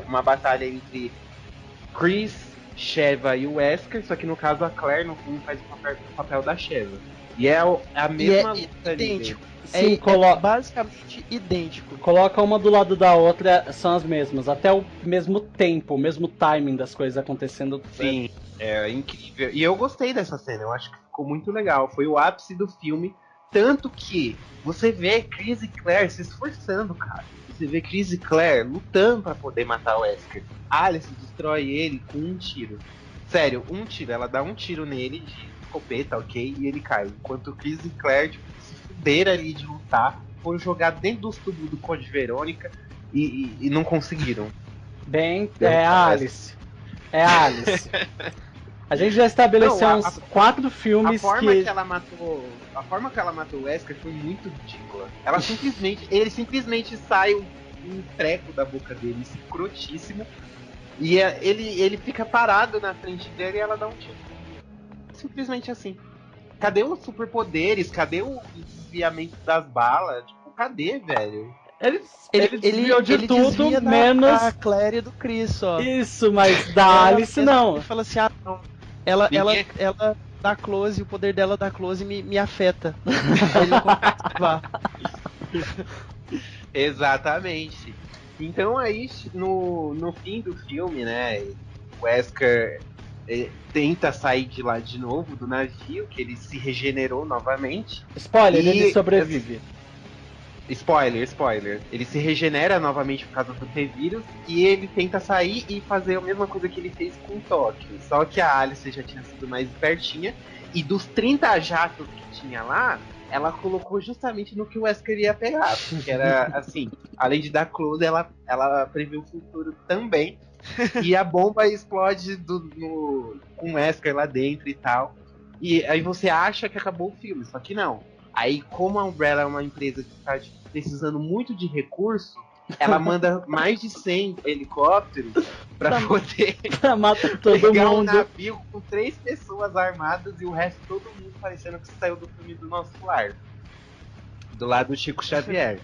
uma batalha entre Chris, Sheva e o Wesker, só que no caso a Claire no filme faz o papel da Sheva. E é a mesma luta idêntico. ali. Sim, Basicamente idêntico. Coloca uma do lado da outra, são as mesmas. Até o mesmo tempo, o mesmo timing das coisas acontecendo. Sim, é incrível. E eu gostei dessa cena, eu acho que ficou muito legal. Foi o ápice do filme. Tanto que você vê Chris e Claire se esforçando, cara. Você vê Chris e Claire lutando pra poder matar o Wesker. Alice destrói ele com um tiro. Sério, um tiro. Ela dá um tiro nele de escopeta, ok? E ele cai. Enquanto Chris e Claire se fuderam ali de lutar, foram jogados dentro dos tubos do Code Verônica e não conseguiram. Bem, é a Alice. É a Alice. A gente já estabeleceu uns 4 filmes a forma que ela matou o Wesker foi muito ridícula. Ele simplesmente sai um treco da boca dele, escrotíssimo, e ele fica parado na frente dele e ela dá um tiro. Simplesmente assim. Cadê os superpoderes? Cadê o desviamento das balas? Tipo, cadê, velho? Ele desviou de tudo, desvia menos... da Claire e do Chris, só. Isso, mas da Alice não. Ele fala assim, não. Ela dá close, o poder dela dá close me afeta. Aí ele não consegue salvar. Exatamente. Então aí, no fim do filme, né, o Wesker tenta sair de lá de novo, do navio, que ele se regenerou novamente. Spoiler, ele sobrevive. Spoiler. Ele se regenera novamente por causa do T-Vírus e ele tenta sair e fazer a mesma coisa que ele fez com o Tóquio. Só que a Alice já tinha sido mais espertinha e dos 30 jatos que tinha lá, ela colocou justamente no que o Wesker ia pegar. Porque era assim, além de dar close, ela previu o futuro também. E a bomba explode com o Wesker lá dentro e tal. E aí você acha que acabou o filme, só que não. Aí, como a Umbrella é uma empresa que está precisando muito de recurso, ela manda mais de 100 helicópteros pra poder matar todo pegar mundo. um navio com 3 pessoas armadas e o resto todo mundo parecendo que saiu do filme do Nosso Lar. Do lado do Chico Xavier.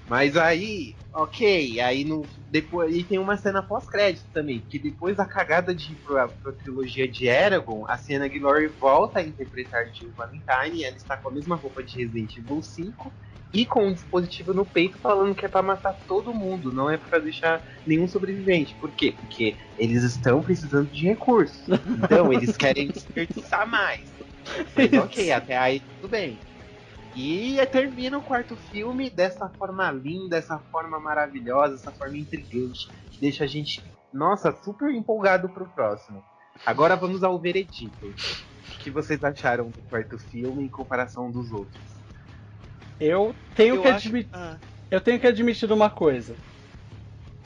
Mas aí, ok, aí depois e tem uma cena pós-crédito também, que depois da cagada de ir pra trilogia de Eragon, a Sienna Glory volta a interpretar Jill Valentine, e ela está com a mesma roupa de Resident Evil 5 e com um dispositivo no peito falando que é pra matar todo mundo, não é pra deixar nenhum sobrevivente. Por quê? Porque eles estão precisando de recursos, então eles querem desperdiçar mais. Mas ok, até aí tudo bem. E termina o quarto filme dessa forma linda, dessa forma maravilhosa, dessa forma intrigante, que deixa a gente, nossa, super empolgado pro próximo. Agora vamos ao veredito. O que vocês acharam do quarto filme em comparação dos outros? Eu tenho que admitir uma coisa.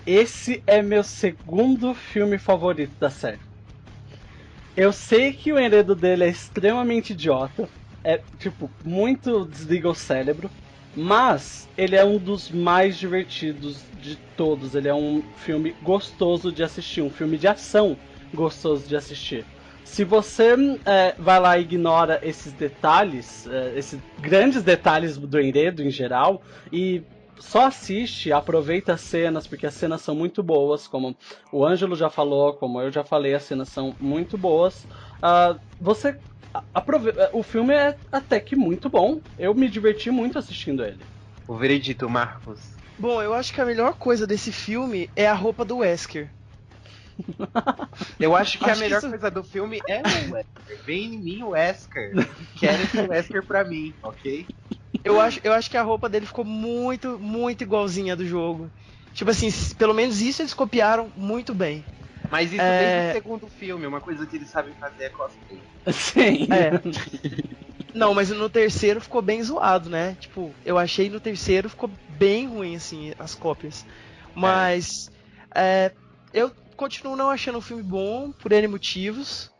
Esse é meu segundo filme favorito da série. Eu sei que o enredo dele é extremamente idiota. É, tipo, muito desliga o cérebro. Mas ele é um dos mais divertidos de todos. Ele é um filme gostoso de assistir. Um filme de ação gostoso de assistir. Se você vai lá e ignora esses detalhes, esses grandes detalhes do enredo em geral, e só assiste, aproveita as cenas, porque as cenas são muito boas, como o Ângelo já falou, como eu já falei, as cenas são muito boas. Você o filme é até que muito bom. Eu me diverti muito assistindo ele. O veredito, Marcos. Bom, eu acho que a melhor coisa desse filme é a roupa do Wesker. Eu acho que a melhor coisa do filme é o Wesker. Vem em mim o Wesker. Quero esse Wesker pra mim, ok? Eu acho que a roupa dele ficou muito, muito igualzinha do jogo. Tipo assim, pelo menos isso eles copiaram muito bem. Mas isso desde o segundo filme, uma coisa que eles sabem fazer é cosplay. Sim. Não, mas no terceiro ficou bem zoado, né? Tipo, eu achei no terceiro ficou bem ruim, assim, as cópias. Mas eu continuo não achando um filme bom, por N motivos.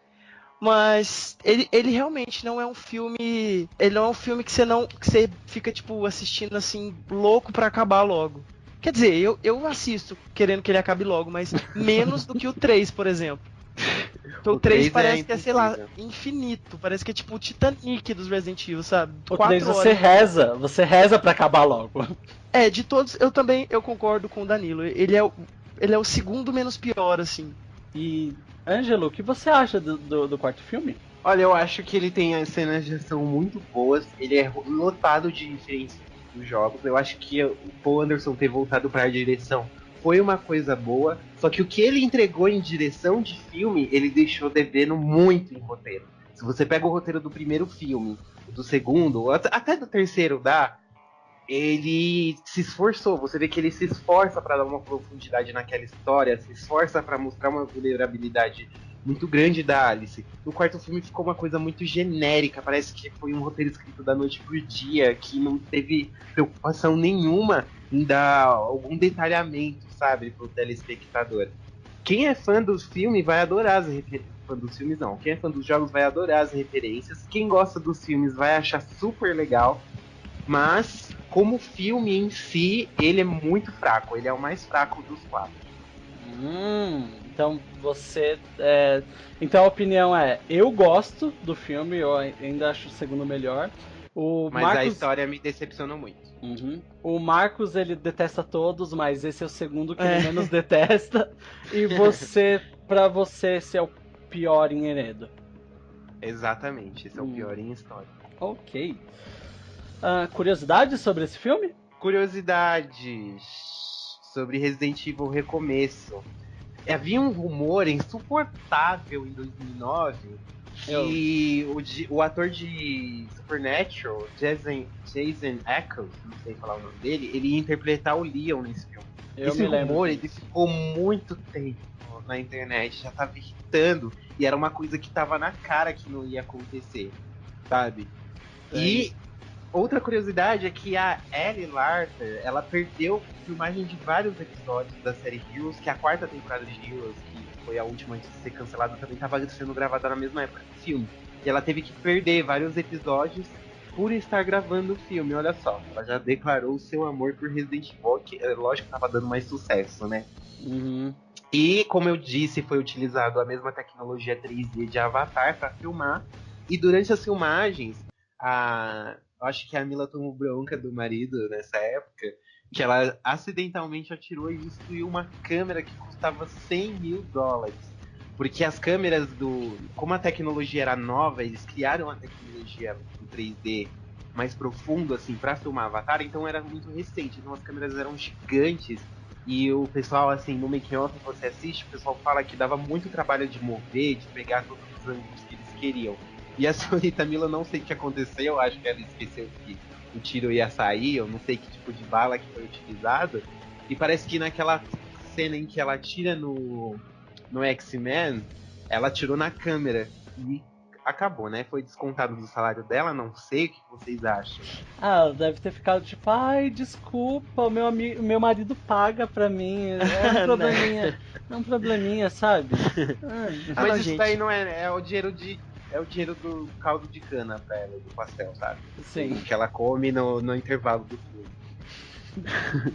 Mas ele realmente não é um filme. Ele não é um filme que você fica, tipo, assistindo assim, louco pra acabar logo. Quer dizer, eu assisto querendo que ele acabe logo, mas menos do que o 3, por exemplo. Então, o 3 parece que é, sei lá, infinito. Parece que é tipo o Titanic dos Resident Evil, sabe? O 3 você reza pra acabar logo. De todos, eu concordo com o Danilo. Ele é o segundo menos pior, assim. E, Ângelo, o que você acha do quarto filme? Olha, eu acho que ele tem as cenas de ação muito boas. Ele é lotado de referências dos jogos. Eu acho que o Paul Anderson ter voltado para a direção foi uma coisa boa, só que o que ele entregou em direção de filme, ele deixou devendo muito em roteiro. Se você pega o roteiro do primeiro filme, do segundo, até do terceiro ele se esforçou. Você vê que ele se esforça para dar uma profundidade naquela história, se esforça para mostrar uma vulnerabilidade muito grande da Alice. No quarto filme ficou uma coisa muito genérica, parece que foi um roteiro escrito da noite pro dia, que não teve preocupação nenhuma em dar algum detalhamento, sabe, pro telespectador. Quem é fã dos filmes vai adorar as referências. Fã dos filmes não, quem é fã dos jogos vai adorar as referências. Quem gosta dos filmes vai achar super legal. Mas, como filme em si, ele é muito fraco. Ele é o mais fraco dos 4. Então você. Então a opinião é: eu gosto do filme, eu ainda acho o segundo melhor. Mas Marcos... a história me decepcionou muito. Uhum. O Marcos, ele detesta todos, mas esse é o segundo que ele menos detesta. E pra você, esse é o pior em Enredo. Exatamente, esse é o pior em história. Ok. Curiosidades sobre esse filme? Curiosidades sobre Resident Evil Recomeço. Havia um rumor insuportável em 2009 que o ator de Supernatural, Jason Ackles, não sei falar o nome dele, ele ia interpretar o Leon nesse filme. Esse rumor ele ficou muito tempo na internet, já tava irritando, e era uma coisa que tava na cara que não ia acontecer, sabe? E outra curiosidade é que a Ellie Larter, ela perdeu filmagem de vários episódios da série Heroes, que a quarta temporada de Heroes, que foi a última antes de ser cancelada, também estava sendo gravada na mesma época do filme. E ela teve que perder vários episódios por estar gravando o filme, olha só. Ela já declarou o seu amor por Resident Evil, que lógico que estava dando mais sucesso, né? Uhum. E, como eu disse, foi utilizado a mesma tecnologia 3D de Avatar para filmar. E durante as filmagens, eu acho que a Mila tomou bronca do marido nessa época, que ela acidentalmente atirou e destruiu uma câmera que custava $100 mil. Porque as câmeras como a tecnologia era nova, eles criaram a tecnologia do 3D mais profundo, assim, para filmar Avatar, então era muito recente. Então as câmeras eram gigantes. E o pessoal, assim, no making-off que você assiste, o pessoal fala que dava muito trabalho de mover, de pegar todos os ângulos que eles queriam. E a senhorita Mila, não sei o que aconteceu, acho que ela esqueceu que o tiro ia sair, eu não sei que tipo de bala que foi utilizado. E parece que naquela cena em que ela atira no X-Men, ela atirou na câmera. E acabou, né? Foi descontado do salário dela, não sei o que vocês acham. Deve ter ficado tipo, ai, desculpa, o meu marido paga pra mim. É um probleminha. É um probleminha, sabe? Mas não, isso gente. daí não é o dinheiro é o dinheiro do caldo de cana pra ela, do pastel, sabe? Sim. O que ela come no intervalo do filme.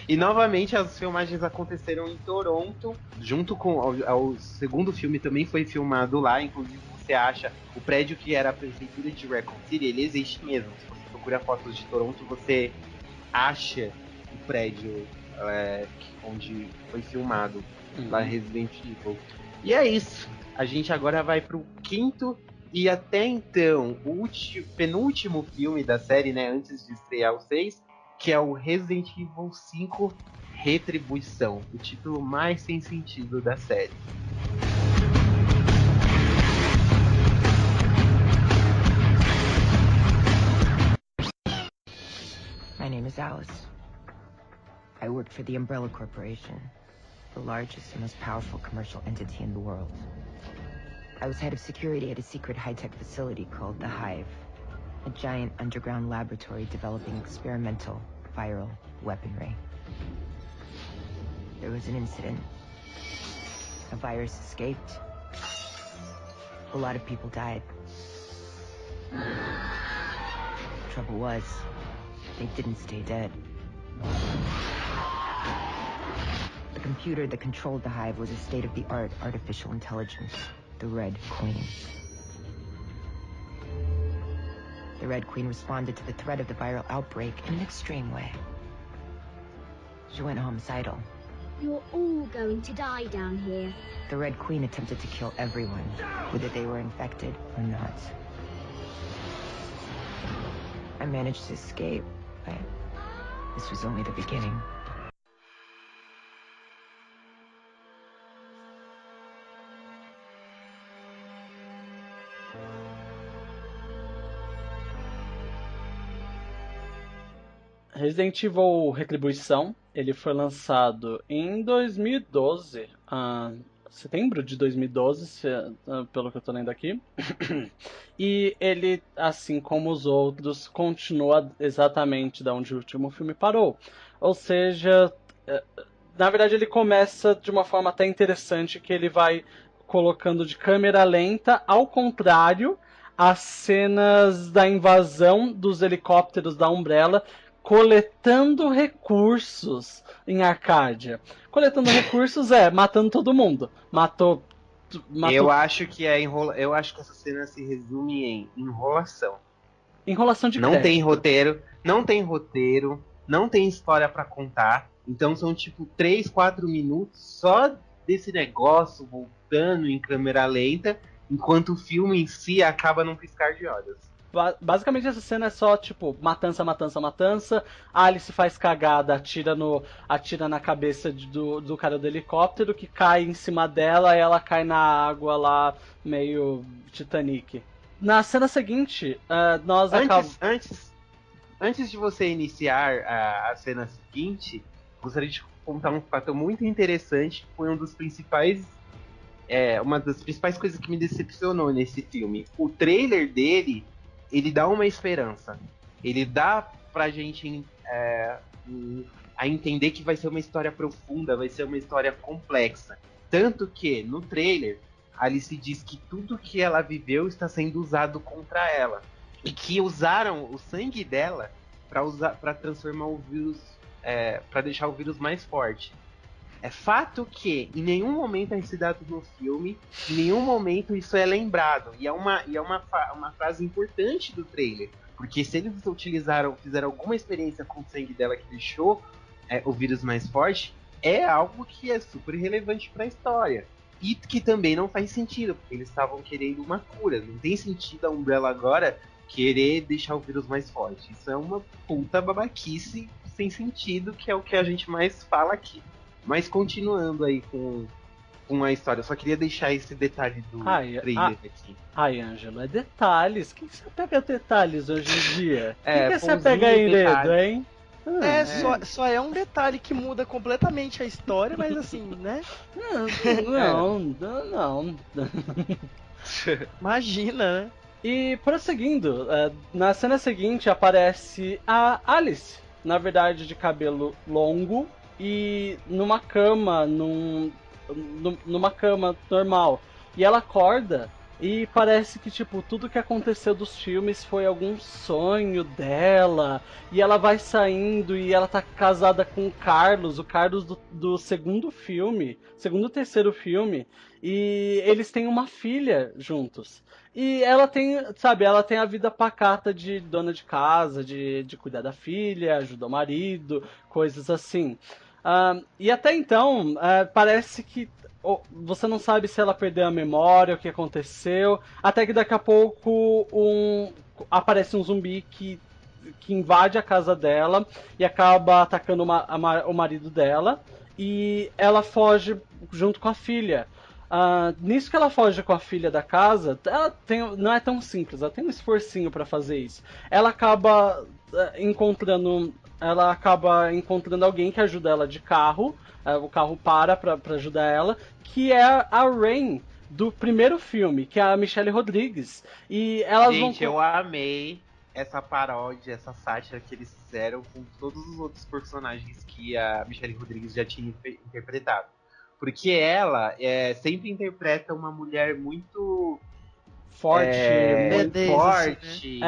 E novamente as filmagens aconteceram em Toronto, junto com o segundo filme também foi filmado lá, inclusive você acha o prédio que era a prefeitura de Raccoon City, ele existe mesmo. Se você procura fotos de Toronto, você acha o prédio onde foi filmado lá Resident Evil. E é isso. A gente agora vai pro quinto e até então o penúltimo filme da série, né, antes de estrear o 6, que é o Resident Evil 5 Retribuição, o título mais sem sentido da série. My name is Alice. I work for the Umbrella Corporation, the largest and most powerful commercial entity in the world. I was head of security at a secret high-tech facility called the Hive, a giant underground laboratory developing experimental viral weaponry. There was an incident. A virus escaped. A lot of people died. Trouble was, they didn't stay dead. The computer that controlled the Hive was a state-of-the-art artificial intelligence, the Red Queen. The Red Queen responded to the threat of the viral outbreak in an extreme way. She went homicidal. You're all going to die down here. The Red Queen attempted to kill everyone, whether they were infected or not. I managed to escape, but this was only the beginning. Resident Evil Retribuição, ele foi lançado em 2012, setembro de 2012, pelo que eu tô lendo aqui. E ele, assim como os outros, continua exatamente da onde o último filme parou. Ou seja, na verdade ele começa de uma forma até interessante, que ele vai colocando de câmera lenta, ao contrário, as cenas da invasão dos helicópteros da Umbrella, coletando recursos em Arcádia. Coletando recursos matando todo mundo. Matou. Eu acho que eu acho que essa cena se resume em enrolação. Enrolação de Não crédito. tem roteiro, não tem história pra contar. Então são tipo 3, 4 minutos só desse negócio voltando em câmera lenta, enquanto o filme em si acaba num piscar de olhos. Basicamente essa cena é só, tipo, matança, matança, matança. A Alice faz cagada, atira na cabeça do cara do helicóptero, que cai em cima dela e ela cai na água lá, meio Titanic. Na cena seguinte, nós acabamos... Antes de você iniciar a cena seguinte, gostaria de contar um fato muito interessante, que foi uma das principais coisas que me decepcionou nesse filme. O trailer dele, ele dá uma esperança. Ele dá pra gente a entender que vai ser uma história profunda, vai ser uma história complexa. Tanto que, no trailer, Alice diz que tudo que ela viveu está sendo usado contra ela. E que usaram o sangue dela para transformar o vírus, para deixar o vírus mais forte. É fato que em nenhum momento é citado no filme, em nenhum momento isso é lembrado. E é uma frase importante do trailer. Porque se eles fizeram alguma experiência com o sangue dela que deixou o vírus mais forte, é algo que é super relevante para a história. E que também não faz sentido, porque eles estavam querendo uma cura. Não tem sentido a Umbrella agora querer deixar o vírus mais forte. Isso é uma puta babaquice sem sentido, que é o que a gente mais fala aqui. Mas continuando aí com a história, eu só queria deixar esse detalhe do trailer aqui. Ai, Ângelo, é detalhes. Quem que você pega detalhes hoje em dia? Quem que você pãozinho pega em detalhe. dedo, hein? Só é um detalhe que muda completamente a história, mas assim, né? Não. Imagina, né? E prosseguindo, na cena seguinte aparece a Alice, na verdade de cabelo longo e numa cama, numa cama normal. E ela acorda e parece que, tipo, tudo que aconteceu dos filmes foi algum sonho dela. E ela vai saindo e ela tá casada com o Carlos do segundo terceiro filme. E eles têm uma filha juntos. E ela tem a vida pacata de dona de casa, de cuidar da filha, ajudar o marido, coisas assim. E até então, parece que você não sabe se ela perdeu a memória, o que aconteceu, até que daqui a pouco aparece um zumbi que invade a casa dela e acaba atacando o marido dela, e ela foge junto com a filha. Nisso que ela foge com a filha da casa, não é tão simples, ela tem um esforcinho pra fazer isso. Ela acaba encontrando alguém que ajuda ela de carro. O carro para pra ajudar ela, que é a Rain do primeiro filme, que é a Michelle Rodrigues. E elas eu amei essa paródia, essa sátira que eles fizeram com todos os outros personagens que a Michelle Rodrigues já tinha interpretado. Porque ela sempre interpreta uma mulher muito forte, forte,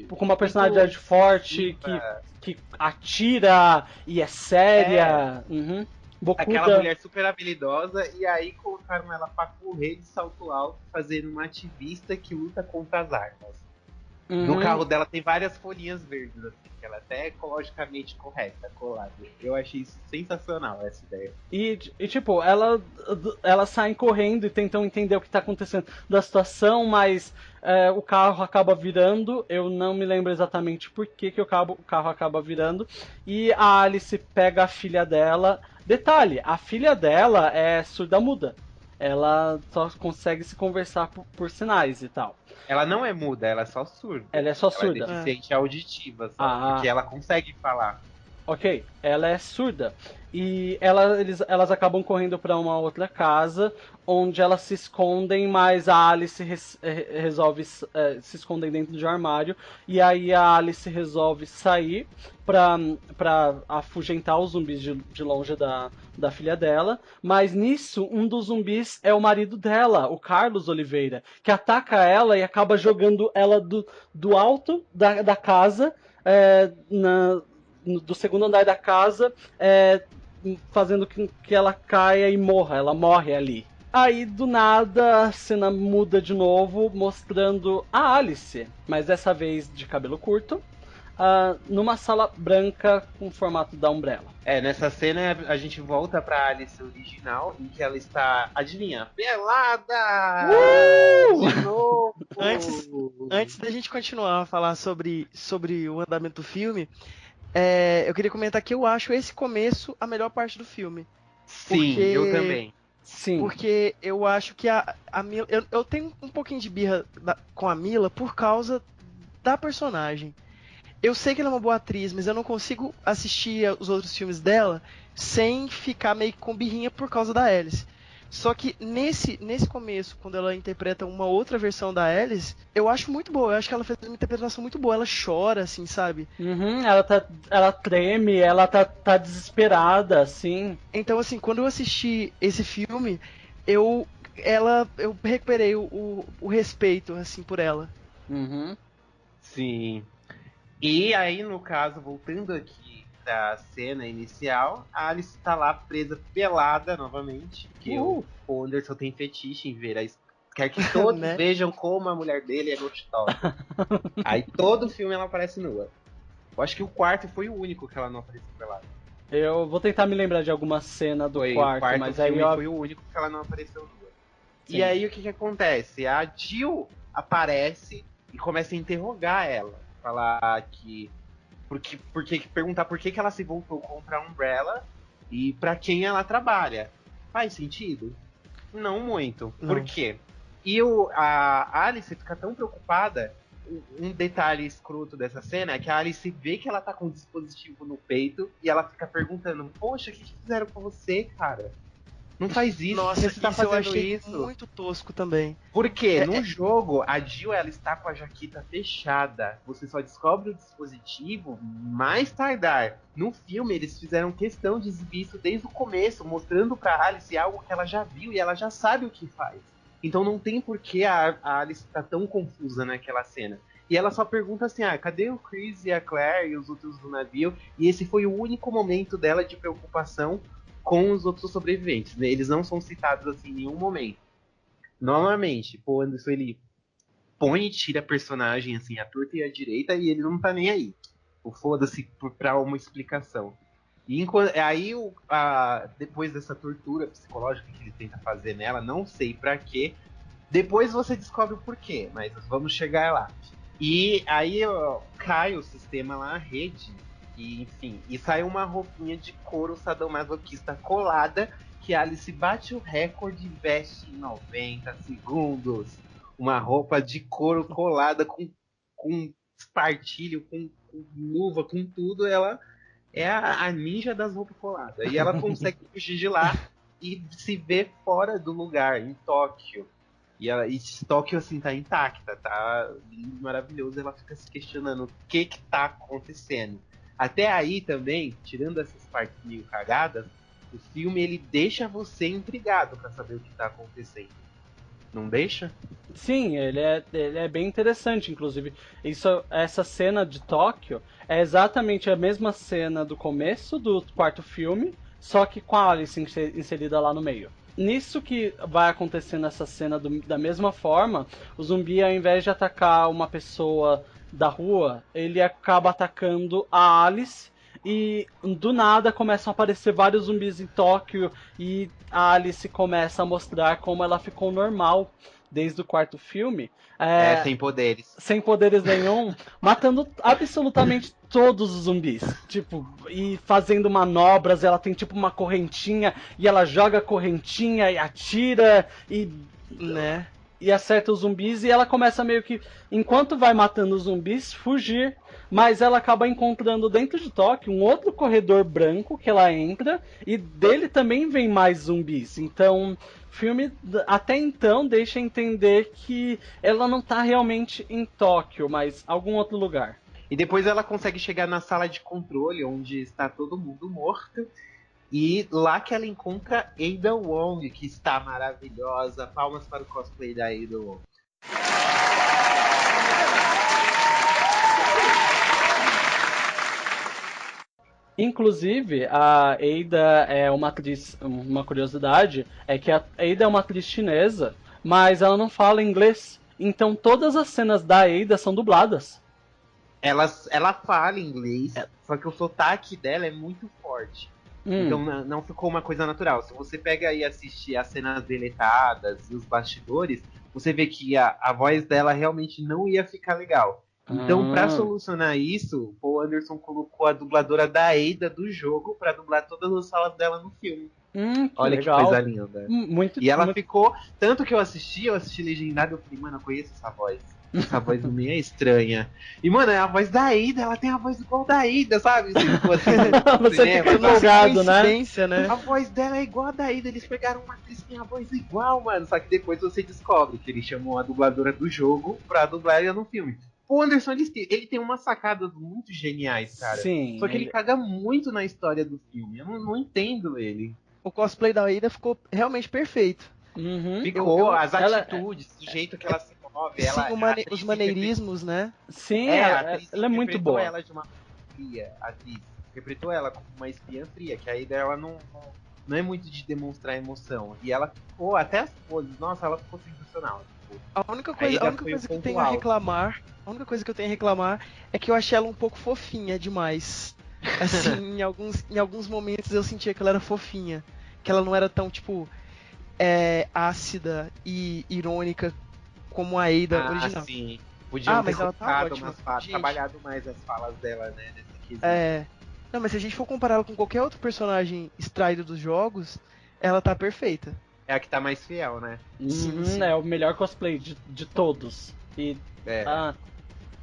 com uma personalidade forte, que atira e é séria. Bocuda. Aquela mulher super habilidosa, e aí colocaram ela pra correr de salto alto, fazendo uma ativista que luta contra as armas. No carro dela tem várias folhinhas verdes, assim, que ela é até ecologicamente correta, colada. Eu achei isso sensacional, essa ideia. E tipo, elas saem correndo e tentam entender o que tá acontecendo da situação, mas o carro acaba virando. Eu não me lembro exatamente por que o carro acaba virando. E a Alice pega a filha dela. Detalhe, a filha dela é surda-muda. Ela só consegue se conversar por sinais e tal. Ela não é muda, ela é só surda. Ela é só surda. Ela é deficiente auditiva, sabe? Porque ela consegue falar. Ok, ela é surda. E elas acabam correndo para uma outra casa, onde elas se escondem, mas a Alice resolve se esconder dentro de um armário. E aí a Alice resolve sair pra afugentar os zumbis de longe da filha dela. Mas nisso, um dos zumbis é o marido dela, o Carlos Oliveira, que ataca ela e acaba jogando ela do alto da casa, do segundo andar da casa, fazendo que ela caia e morra. Ela morre ali. Aí, do nada, a cena muda de novo, mostrando a Alice, mas dessa vez de cabelo curto, numa sala branca com o formato da Umbrella. Nessa cena a gente volta pra Alice original, em que ela está, adivinha, pelada! De novo! Antes da gente continuar a falar sobre o andamento do filme, eu queria comentar que eu acho esse começo a melhor parte do filme. Sim, eu também. Sim. Porque eu acho que a Mila... Eu tenho um pouquinho de birra com a Mila por causa da personagem. Eu sei que ela é uma boa atriz, mas eu não consigo assistir os outros filmes dela sem ficar meio com birrinha por causa da Alice. Só que nesse começo, quando ela interpreta uma outra versão da Alice, eu acho muito boa. Eu acho que ela fez uma interpretação muito boa. Ela chora, assim, sabe? Ela treme, ela tá desesperada, assim. Então, assim, quando eu assisti esse filme, eu recuperei o respeito, assim, por ela. Uhum. Sim. E aí, no caso, voltando aqui da cena inicial, a Alice tá lá presa pelada novamente. Porque o Anderson tem fetiche em ver. Quer que todos Né? vejam como a mulher dele é gostosa. Aí todo filme ela aparece nua. Eu acho que o quarto foi o único que ela não apareceu pelada. Eu vou tentar me lembrar de alguma cena do quarto, mas aí foi o único que ela não apareceu nua. Sim. E aí o que acontece? A Jill aparece e começa a interrogar ela. Falar que... perguntar por que ela se voltou contra a Umbrella e pra quem ela trabalha. Faz sentido? Não muito. Não. Por quê? E a Alice fica tão preocupada. Um detalhe escroto dessa cena é que a Alice vê que ela tá com um dispositivo no peito e ela fica perguntando: poxa, o que fizeram com você, cara? Não faz isso, Nossa, por que você tá isso eu fazendo achei isso? muito tosco também. Porque no jogo, a Jill ela está com a jaqueta fechada. Você só descobre o dispositivo mais tardar. No filme, eles fizeram questão de exibir isso desde o começo, mostrando pra Alice algo que ela já viu e ela já sabe o que faz. Então não tem por que a Alice estar tão confusa naquela cena. E ela só pergunta assim, cadê o Chris e a Claire e os outros do navio? E esse foi o único momento dela de preocupação com os outros sobreviventes. Né? Eles não são citados assim em nenhum momento. Normalmente, o Anderson, ele põe e tira a personagem assim, a torta e a direita, e ele não tá nem aí. Foda-se pra uma explicação. E aí, depois dessa tortura psicológica que ele tenta fazer nela, não sei pra quê, depois você descobre o porquê, mas vamos chegar lá. E aí cai o sistema lá, a rede, e enfim, e sai uma roupinha de couro sadomasoquista colada, que a Alice bate o recorde e veste em 90 segundos. Uma roupa de couro colada com espartilho, com luva, com tudo. Ela é a ninja das roupas coladas. E ela consegue fugir de lá e se ver fora do lugar, em Tóquio. E Tóquio, assim, tá intacta, tá lindo, maravilhoso. Ela fica se questionando o que tá acontecendo. Até aí também, tirando essas partes meio cagadas, o filme ele deixa você intrigado pra saber o que tá acontecendo. Não deixa? Sim, ele é bem interessante, inclusive. Essa cena de Tóquio é exatamente a mesma cena do começo do quarto filme, só que com a Alice inserida lá no meio. Nisso que vai acontecer nessa cena da mesma forma, o zumbi, ao invés de atacar uma pessoa da rua, ele acaba atacando a Alice. E do nada começam a aparecer vários zumbis em Tóquio e a Alice começa a mostrar como ela ficou normal desde o quarto filme. Sem poderes. Sem poderes nenhum, matando absolutamente todos os zumbis. Tipo, e fazendo manobras, ela tem tipo uma correntinha e ela joga a correntinha e atira e... Né? E acerta os zumbis e ela começa meio que, enquanto vai matando os zumbis, fugir. Mas ela acaba encontrando dentro de Tóquio um outro corredor branco que ela entra e dele também vem mais zumbis. Então, o filme até então deixa entender que ela não tá realmente em Tóquio, mas algum outro lugar. E depois ela consegue chegar na sala de controle, onde está todo mundo morto. E lá que ela encontra Ada Wong, que está maravilhosa. Palmas para o cosplay da Ada Wong. Inclusive, a Ada é uma atriz, uma curiosidade, é que a Ada é uma atriz chinesa, mas ela não fala inglês. Então todas as cenas da Ada são dubladas. Ela fala inglês, só que o sotaque dela é muito forte. Então não ficou uma coisa natural. Se você pega e assiste as cenas deletadas e os bastidores, você vê que a voz dela realmente não ia ficar legal. Então, pra solucionar isso, o Paul Anderson colocou a dubladora da Ada do jogo pra dublar todas as falas dela no filme. Olha legal. que coisa linda. Muito, E ela muito... ficou. Tanto que eu assisti legendado, eu falei, mano, eu conheço essa voz. Essa voz do meio é estranha. E, mano, é a voz da Ada, ela tem a voz igual da Ada, sabe? Você fica empolgado, né? né? A voz dela é igual a da Ada, eles pegaram uma atriz que tem a voz igual, mano. Só que depois você descobre que ele chamou a dubladora do jogo pra dublar ela no filme. O Anderson, ele tem umas sacadas muito geniais, cara. Sim. Só que ele caga muito na história do filme. Eu não entendo ele. O cosplay da Ada ficou realmente perfeito. Ficou, as atitudes, o jeito que ela se move, Sim, ela, os maneirismos, né? Sim, ela é muito boa. Ela de uma fria, a atriz interpretou ela como uma espiã fria, que a Ada ela não é muito de demonstrar emoção. E ela ficou, até as poses, nossa, ela ficou sensacional. A única coisa que eu tenho a reclamar, é que eu achei ela um pouco fofinha demais. Assim, em alguns momentos eu sentia que ela era fofinha, que ela não era tão tipo ácida e irônica como a Ada original. Sim. Podiam ter mas ela tá ótima. trabalhado mais as falas dela, né, nesse quesito. Não, mas se a gente for comparar ela com qualquer outro personagem extraído dos jogos, ela tá perfeita. É a que tá mais fiel, né? Sim. É o melhor cosplay de todos. E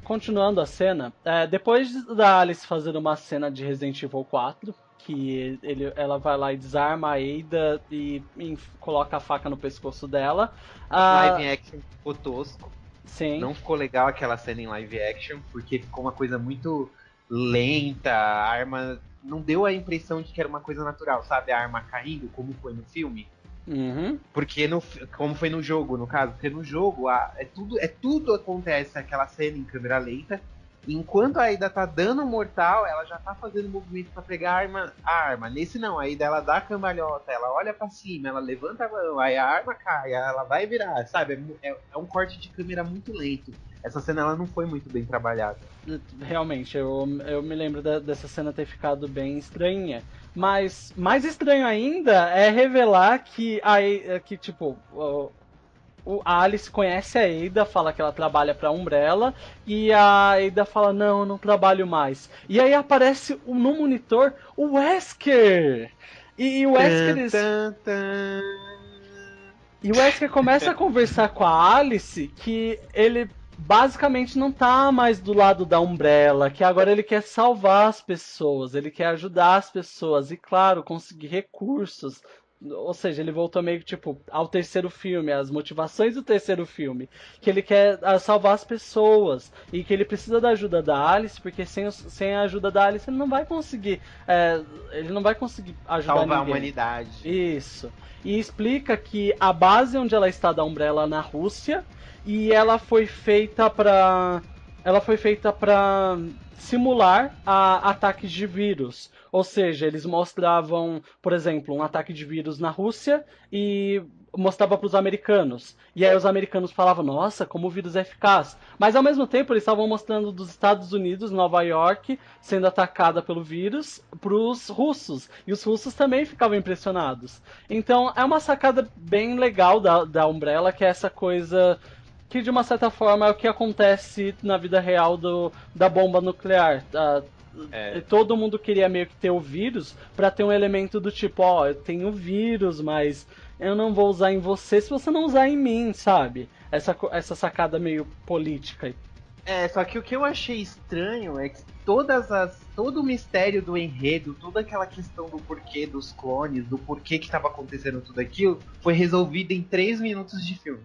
continuando a cena, depois da Alice fazer uma cena de Resident Evil 4, que ela vai lá e desarma a Ada e coloca a faca no pescoço dela. Live action ficou tosco. Sim. Não ficou legal aquela cena em live action, porque ficou uma coisa muito lenta, a arma não deu a impressão de que era uma coisa natural, sabe? A arma caindo, como foi no filme. Porque como foi no jogo, no caso, porque no jogo tudo acontece aquela cena em câmera lenta. Enquanto a Ada tá dando mortal, ela já tá fazendo movimento pra pegar a arma. Nesse não, a Ada ela dá a cambalhota, ela olha pra cima, ela levanta a mão, aí a arma cai, ela vai virar, sabe? É um corte de câmera muito lento. Essa cena ela não foi muito bem trabalhada. Realmente, eu me lembro dessa cena ter ficado bem estranha. Mas mais estranho ainda é revelar que a Alice conhece a Ada, fala que ela trabalha pra Umbrella, e a Ada fala, não, eu não trabalho mais. E aí aparece no monitor o Wesker! E o Wesker... E o Wesker começa a conversar com a Alice que ele basicamente não tá mais do lado da Umbrella, que agora ele quer salvar as pessoas, ele quer ajudar as pessoas e, claro, conseguir recursos. Ou seja, ele voltou meio que tipo ao terceiro filme, as motivações do terceiro filme, que ele quer salvar as pessoas e que ele precisa da ajuda da Alice, porque sem a ajuda da Alice ele não vai conseguir ajudar salvar ninguém. A humanidade. Isso. E explica que a base onde ela está da Umbrella é na Rússia e ela foi feita para simular ataques de vírus. Ou seja, eles mostravam, por exemplo, um ataque de vírus na Rússia e mostrava para os americanos. E aí os americanos falavam, nossa, como o vírus é eficaz. Mas ao mesmo tempo eles estavam mostrando dos Estados Unidos, Nova York, sendo atacada pelo vírus, para os russos. E os russos também ficavam impressionados. Então é uma sacada bem legal da Umbrella, que é essa coisa... que de uma certa forma é o que acontece na vida real da bomba nuclear. Todo mundo queria meio que ter o vírus para ter um elemento do tipo, eu tenho vírus, mas eu não vou usar em você se você não usar em mim, sabe? Essa sacada meio política. Só que o que eu achei estranho é que todo o mistério do enredo, toda aquela questão do porquê dos clones, do porquê que estava acontecendo tudo aquilo, foi resolvido em 3 minutos de filme.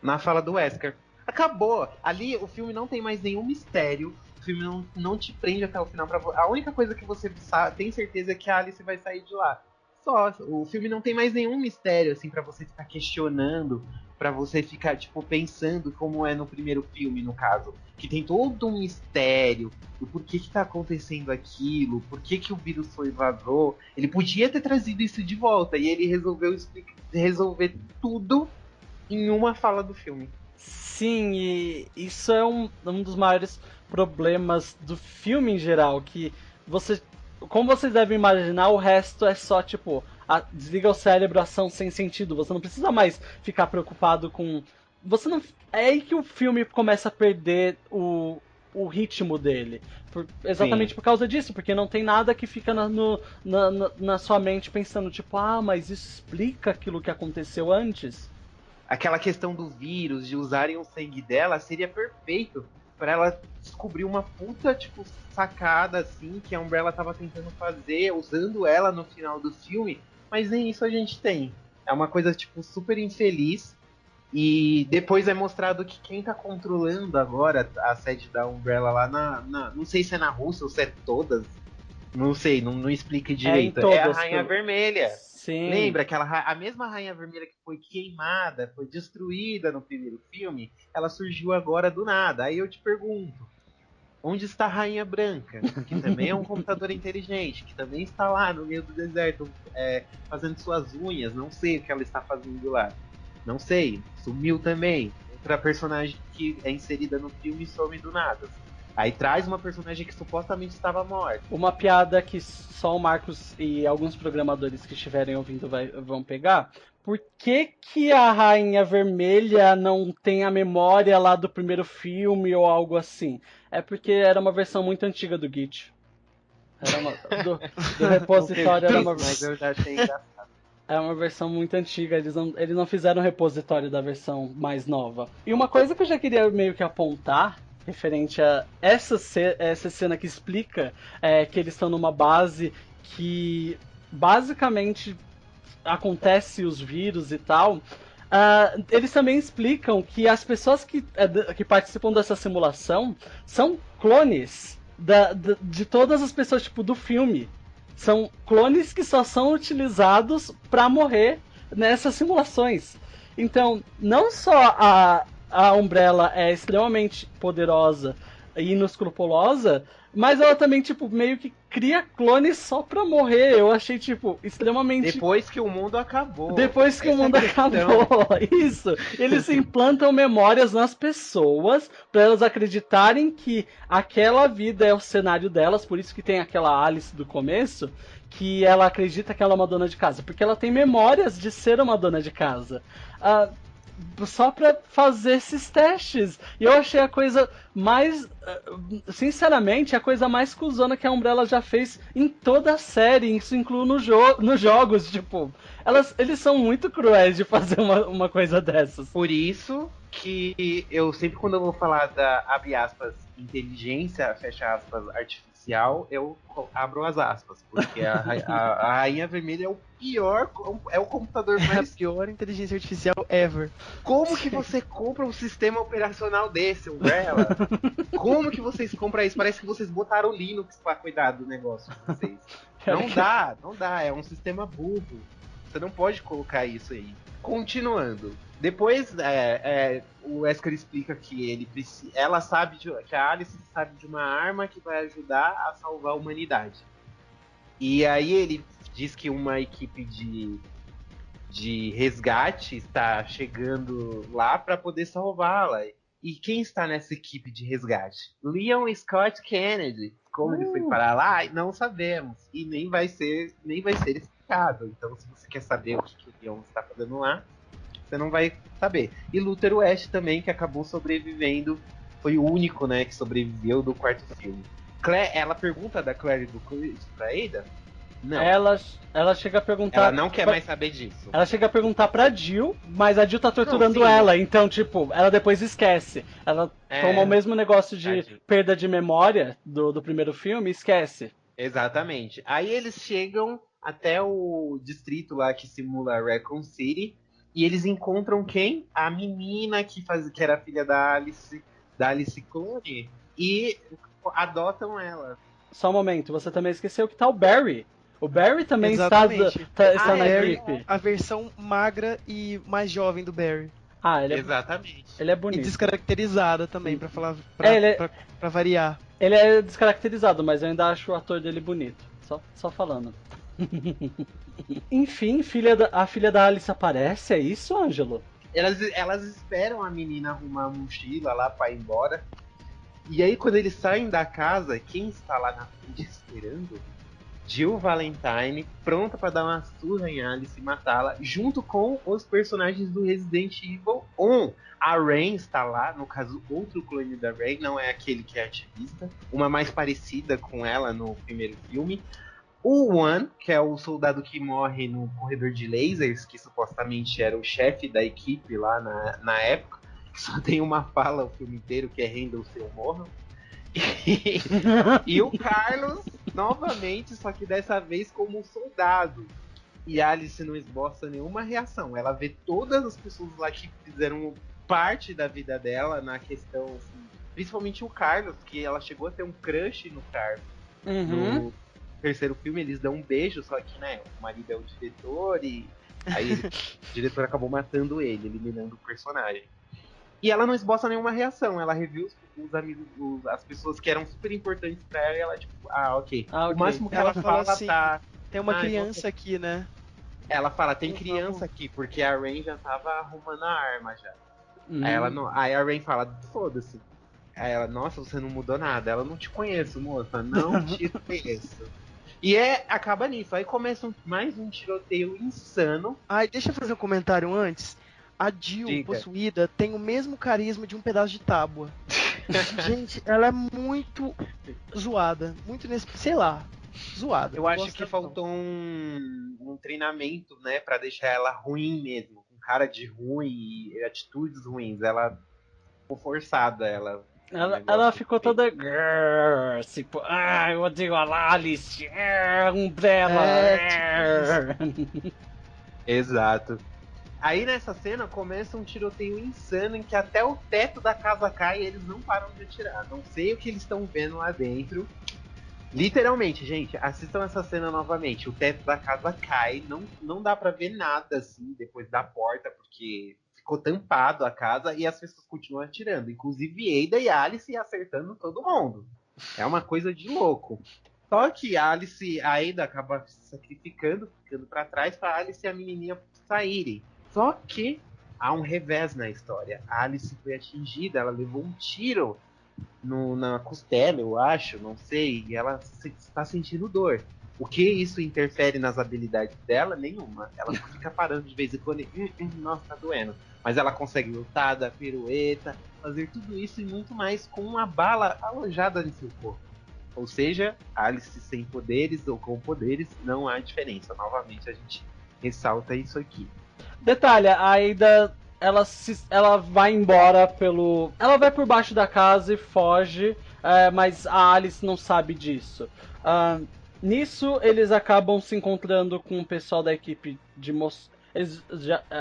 Na fala do Wesker. Acabou. Ali o filme não tem mais nenhum mistério. O filme não te prende até o final. A única coisa que você tem certeza é que a Alice vai sair de lá. Só. O filme não tem mais nenhum mistério, assim, pra você ficar questionando. pra você ficar, tipo, pensando como é no primeiro filme, no caso. Que tem todo um mistério do porquê que tá acontecendo aquilo, por que o vírus foi vazou. Ele podia ter trazido isso de volta e ele resolveu resolver tudo em uma fala do filme. Sim, e isso é um dos maiores problemas do filme em geral, que você, como vocês devem imaginar, o resto é só tipo, desliga o cérebro, ação sem sentido. Você não precisa mais ficar preocupado com, você não, é aí que o filme começa a perder o ritmo dele, exatamente Sim. por causa disso, porque não tem nada que fica na sua mente pensando tipo, mas isso explica aquilo que aconteceu antes. Aquela questão do vírus, de usarem o sangue dela, seria perfeito pra ela descobrir uma puta, tipo, sacada, assim, que a Umbrella tava tentando fazer, usando ela no final do filme, mas nem isso a gente tem. É uma coisa, tipo, super infeliz, e depois é mostrado que quem tá controlando agora a sede da Umbrella lá não sei se é na Rússia ou se é todas, não sei, não explica direito. em É a todas, Rainha Vermelha. Sim. Lembra a mesma Rainha Vermelha que foi queimada, foi destruída no primeiro filme, ela surgiu agora do nada. Aí eu te pergunto, onde está a Rainha Branca? Que também é um computador inteligente, que também está lá no meio do deserto, fazendo suas unhas, não sei o que ela está fazendo lá. Não sei, sumiu também. Outra personagem que é inserida no filme some do nada. Aí traz uma personagem que supostamente estava morta. Uma piada que só o Marcos e alguns programadores que estiverem ouvindo vão pegar. Por que a Rainha Vermelha não tem a memória lá do primeiro filme ou algo assim? É porque era uma versão muito antiga do Git. Do repositório era uma... Mas eu já achei engraçado. É uma versão muito antiga, eles não fizeram o repositório da versão mais nova. E uma coisa que eu já queria meio que apontar, referente a essa cena que explica que eles estão numa base que basicamente acontece os vírus e tal, eles também explicam que as pessoas que participam dessa simulação são clones de todas as pessoas tipo, do filme. São clones que só são utilizados para morrer nessas simulações. Então, não só a Umbrella é extremamente poderosa e inescrupulosa, mas ela também, tipo, meio que cria clones só pra morrer. Eu achei, tipo, extremamente... Depois que o mundo acabou. Depois que o mundo acabou. Isso. Eles implantam memórias nas pessoas pra elas acreditarem que aquela vida é o cenário delas. Por isso que tem aquela Alice do começo, que ela acredita que ela é uma dona de casa. Porque ela tem memórias de ser uma dona de casa. Só pra fazer esses testes. E eu achei a coisa mais... Sinceramente, a coisa mais cuzona que a Umbrella já fez em toda a série. Isso inclui nos jogos. Tipo, eles são muito cruéis de fazer uma coisa dessas. Por isso que eu sempre, quando eu vou falar da, abre aspas, inteligência, fecha aspas, artificial, eu abro as aspas. Porque a Rainha Vermelha é o pior, é o computador mais... a pior inteligência artificial ever. Como que você compra um sistema operacional desse, Umbrella? Como que vocês compram isso? Parece que vocês botaram o Linux pra cuidar do negócio de vocês. Não dá, é um sistema burro. Você não pode colocar isso aí. Continuando. Depois, o Wesker explica que ela sabe que a Alice sabe de uma arma que vai ajudar a salvar a humanidade. E aí ele diz que uma equipe de resgate está chegando lá para poder salvá-la. E quem está nessa equipe de resgate? Leon Scott Kennedy. Como ele foi parar lá, não sabemos. E nem vai ser explicado. Então, se você quer saber o que o Leon está fazendo lá, você não vai saber. E Luther West também, que acabou sobrevivendo. Foi o único, né, que sobreviveu do quarto filme. Ela pergunta da Claire do Chris pra Ada? Não. Ela chega a perguntar... Ela não quer mais saber disso. Ela chega a perguntar pra Jill, mas a Jill tá torturando ela. Então, tipo, ela depois esquece. Ela toma o mesmo negócio de perda de memória do primeiro filme e esquece. Exatamente. Aí eles chegam até o distrito lá que simula Raccoon City. E eles encontram quem? A menina que era filha da Alice Clone. E adotam ela. Só um momento, você também esqueceu que tá o Barry. O Barry também está na equipe. A versão magra e mais jovem do Barry. Ah, ele Exatamente. é E bonito. descaracterizada também, pra falar. Pra variar. Ele é descaracterizado, mas eu ainda acho o ator dele bonito. Só falando. Enfim, a filha da Alice aparece, é isso, Ângelo? Elas esperam a menina arrumar a mochila lá pra ir embora. E aí, quando eles saem da casa, quem está lá na frente esperando? Jill Valentine, pronta pra dar uma surra em Alice e matá-la, junto com os personagens do Resident Evil 1. A Rain está lá, no caso, outro clone da Rain, não é aquele que é ativista, uma mais parecida com ela no primeiro filme. O One, que é o soldado que morre no corredor de lasers, que supostamente era o chefe da equipe lá na época, que só tem uma fala o filme inteiro, que é Handle Seu Morram. E o Carlos, novamente, só que dessa vez como um soldado. E a Alice não esboça nenhuma reação. Ela vê todas as pessoas lá que fizeram parte da vida dela na questão, assim, principalmente o Carlos, que ela chegou a ter um crush no Carlos. No terceiro filme eles dão um beijo, só que, né, o marido é o diretor e aí o diretor acabou matando ele, eliminando o personagem. E ela não esboça nenhuma reação, ela reviu os amigos, as pessoas que eram super importantes pra ela e ela, tipo, ok. O máximo que ela fala assim, tá... tem uma criança aqui, né? Ela fala, tem criança aqui, porque a Rain já tava arrumando a arma já. Aí a Rain fala, foda-se. Aí ela, nossa, você não mudou nada. Ela, não te conheço, moça, não te conheço. E acaba nisso. Aí começa mais um tiroteio insano. Ai, deixa eu fazer um comentário antes. A Jill, possuída, tem o mesmo carisma de um pedaço de tábua. Gente, ela é muito zoada. Muito sei lá, zoada. Eu acho que faltou um treinamento, né, pra deixar ela ruim mesmo. Com cara de ruim e atitudes ruins. Ela ficou forçada, Ela ficou toda... Tipo, eu odeio a Alice, Umbrella. Exato. Aí nessa cena começa um tiroteio insano em que até o teto da casa cai e eles não param de atirar. Não sei o que eles estão vendo lá dentro. Literalmente, gente, assistam essa cena novamente. O teto da casa cai, não dá pra ver nada assim depois da porta, porque ficou tampado a casa e as pessoas continuam atirando. Inclusive Ada e Alice acertando todo mundo. É uma coisa de louco. Só que a Ada acaba se sacrificando, ficando pra trás pra Alice e a menininha saírem. Só que há um revés na história. A Alice foi atingida, ela levou um tiro na costela, eu acho, não sei, e ela está sentindo dor. O que isso interfere nas habilidades dela? Nenhuma. Ela só fica parando de vez em quando e, nossa, tá doendo. Mas ela consegue lutar, dar pirueta, fazer tudo isso e muito mais com uma bala alojada em seu corpo. Ou seja, Alice sem poderes ou com poderes, não há diferença. Novamente a gente ressalta isso aqui. Detalhe, a Ada, ela vai embora pelo... Ela vai por baixo da casa e foge, mas a Alice não sabe disso. Nisso, eles acabam se encontrando com o pessoal da equipe de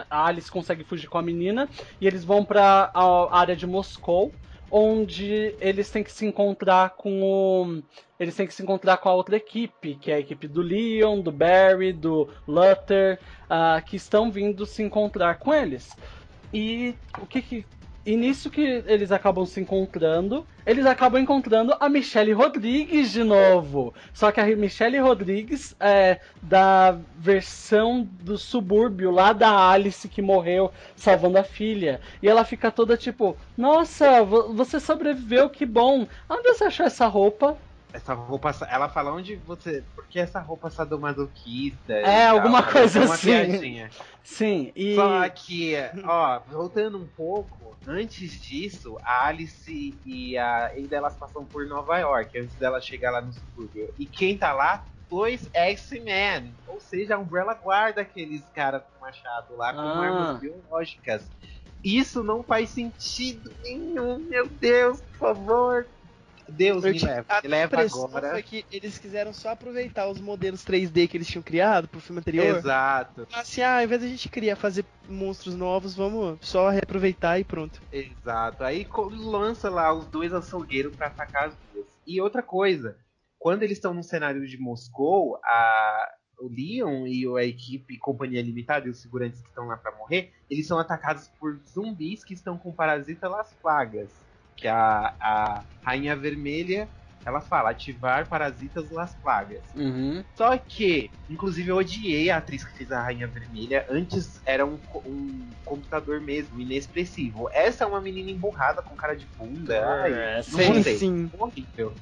a Alice consegue fugir com a menina e eles vão para a área de Moscou, onde eles têm que se encontrar com a outra equipe, que é a equipe do Leon, do Barry, do Luther, que estão vindo se encontrar com eles. E nisso que eles acabam se encontrando, eles acabam encontrando a Michelle Rodrigues de novo. Só que a Michelle Rodrigues é da versão do subúrbio lá da Alice que morreu salvando a filha. E ela fica toda tipo, nossa, você sobreviveu, que bom. Onde você achou essa roupa? Essa roupa, ela fala onde você... Por que essa roupa sadomasoquista? Alguma coisa assim. Piadinha. Sim, e... Só que, voltando um pouco, antes disso, a Alice e a Ada, elas passam por Nova York, antes dela chegar lá no subúrbio. E quem tá lá? 2 X-Men. Ou seja, a Umbrella guarda aqueles caras com machado lá, com armas biológicas. Isso não faz sentido nenhum, meu Deus, por favor. Deus me leva agora. Foi que eles quiseram só aproveitar os modelos 3D que eles tinham criado pro filme anterior. Exato. Assim, ao invés de a gente fazer monstros novos, vamos só reaproveitar e pronto. Exato. Aí lança lá os 2 açougueiros pra atacar as duas. E outra coisa, quando eles estão no cenário de Moscou, o Leon e a equipe Companhia Limitada e os segurantes que estão lá pra morrer, eles são atacados por zumbis que estão com Parasita Las Plagas. Que a Rainha Vermelha, ela fala, ativar Parasitas Las Plagas. Uhum. Só que, inclusive, eu odiei a atriz que fez a Rainha Vermelha. Antes era um computador mesmo, inexpressivo. Essa é uma menina emburrada com cara de bunda. Ai, não gostei. Sim. Horrível.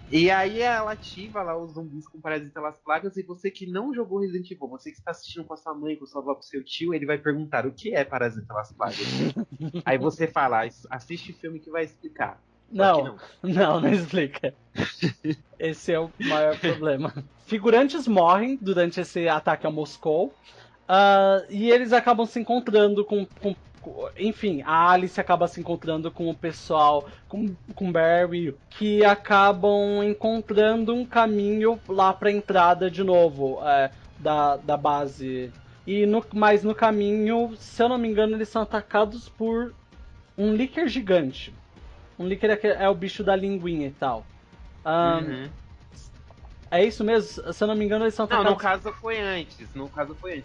E aí ela ativa lá os zumbis com Parasita Las Plagas. E você que não jogou Resident Evil, você que está assistindo com a sua mãe, com sua avó, com seu tio, ele vai perguntar o que é Parasita Las Plagas. Aí você fala, assiste o filme que vai explicar. Não explica. Esse é o maior problema. Figurantes morrem durante esse ataque a Moscou. E eles acabam se encontrando enfim, a Alice acaba se encontrando com o pessoal, com Barry, que acabam encontrando um caminho lá pra entrada de novo da base. Mas no caminho, se eu não me engano, eles são atacados por um Licker gigante. Um Licker é o bicho da linguinha e tal. É isso mesmo? Se eu não me engano, eles são atacados... Não, no caso foi antes.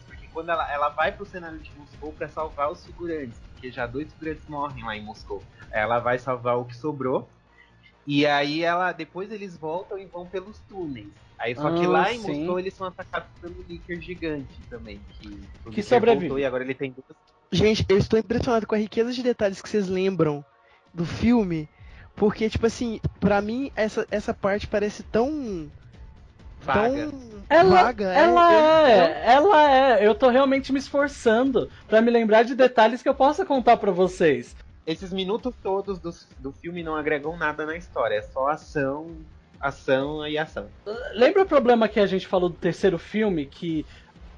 Porque quando ela vai pro cenário de Moscou pra salvar os figurantes, porque já 2 figurantes morrem lá em Moscou. Ela vai salvar o que sobrou. E aí depois eles voltam e vão pelos túneis. Aí só que lá em Moscou eles são atacados pelo Licker gigante também. Que sobrevive. E agora ele tem 2. Gente, eu estou impressionado com a riqueza de detalhes que vocês lembram do filme. Porque, tipo assim, pra mim, essa parte parece tão... vaga. Ela é. Eu tô realmente me esforçando pra me lembrar de detalhes que eu possa contar pra vocês. Esses minutos todos do filme não agregam nada na história. É só ação e ação. Lembra o problema que a gente falou do terceiro filme? Que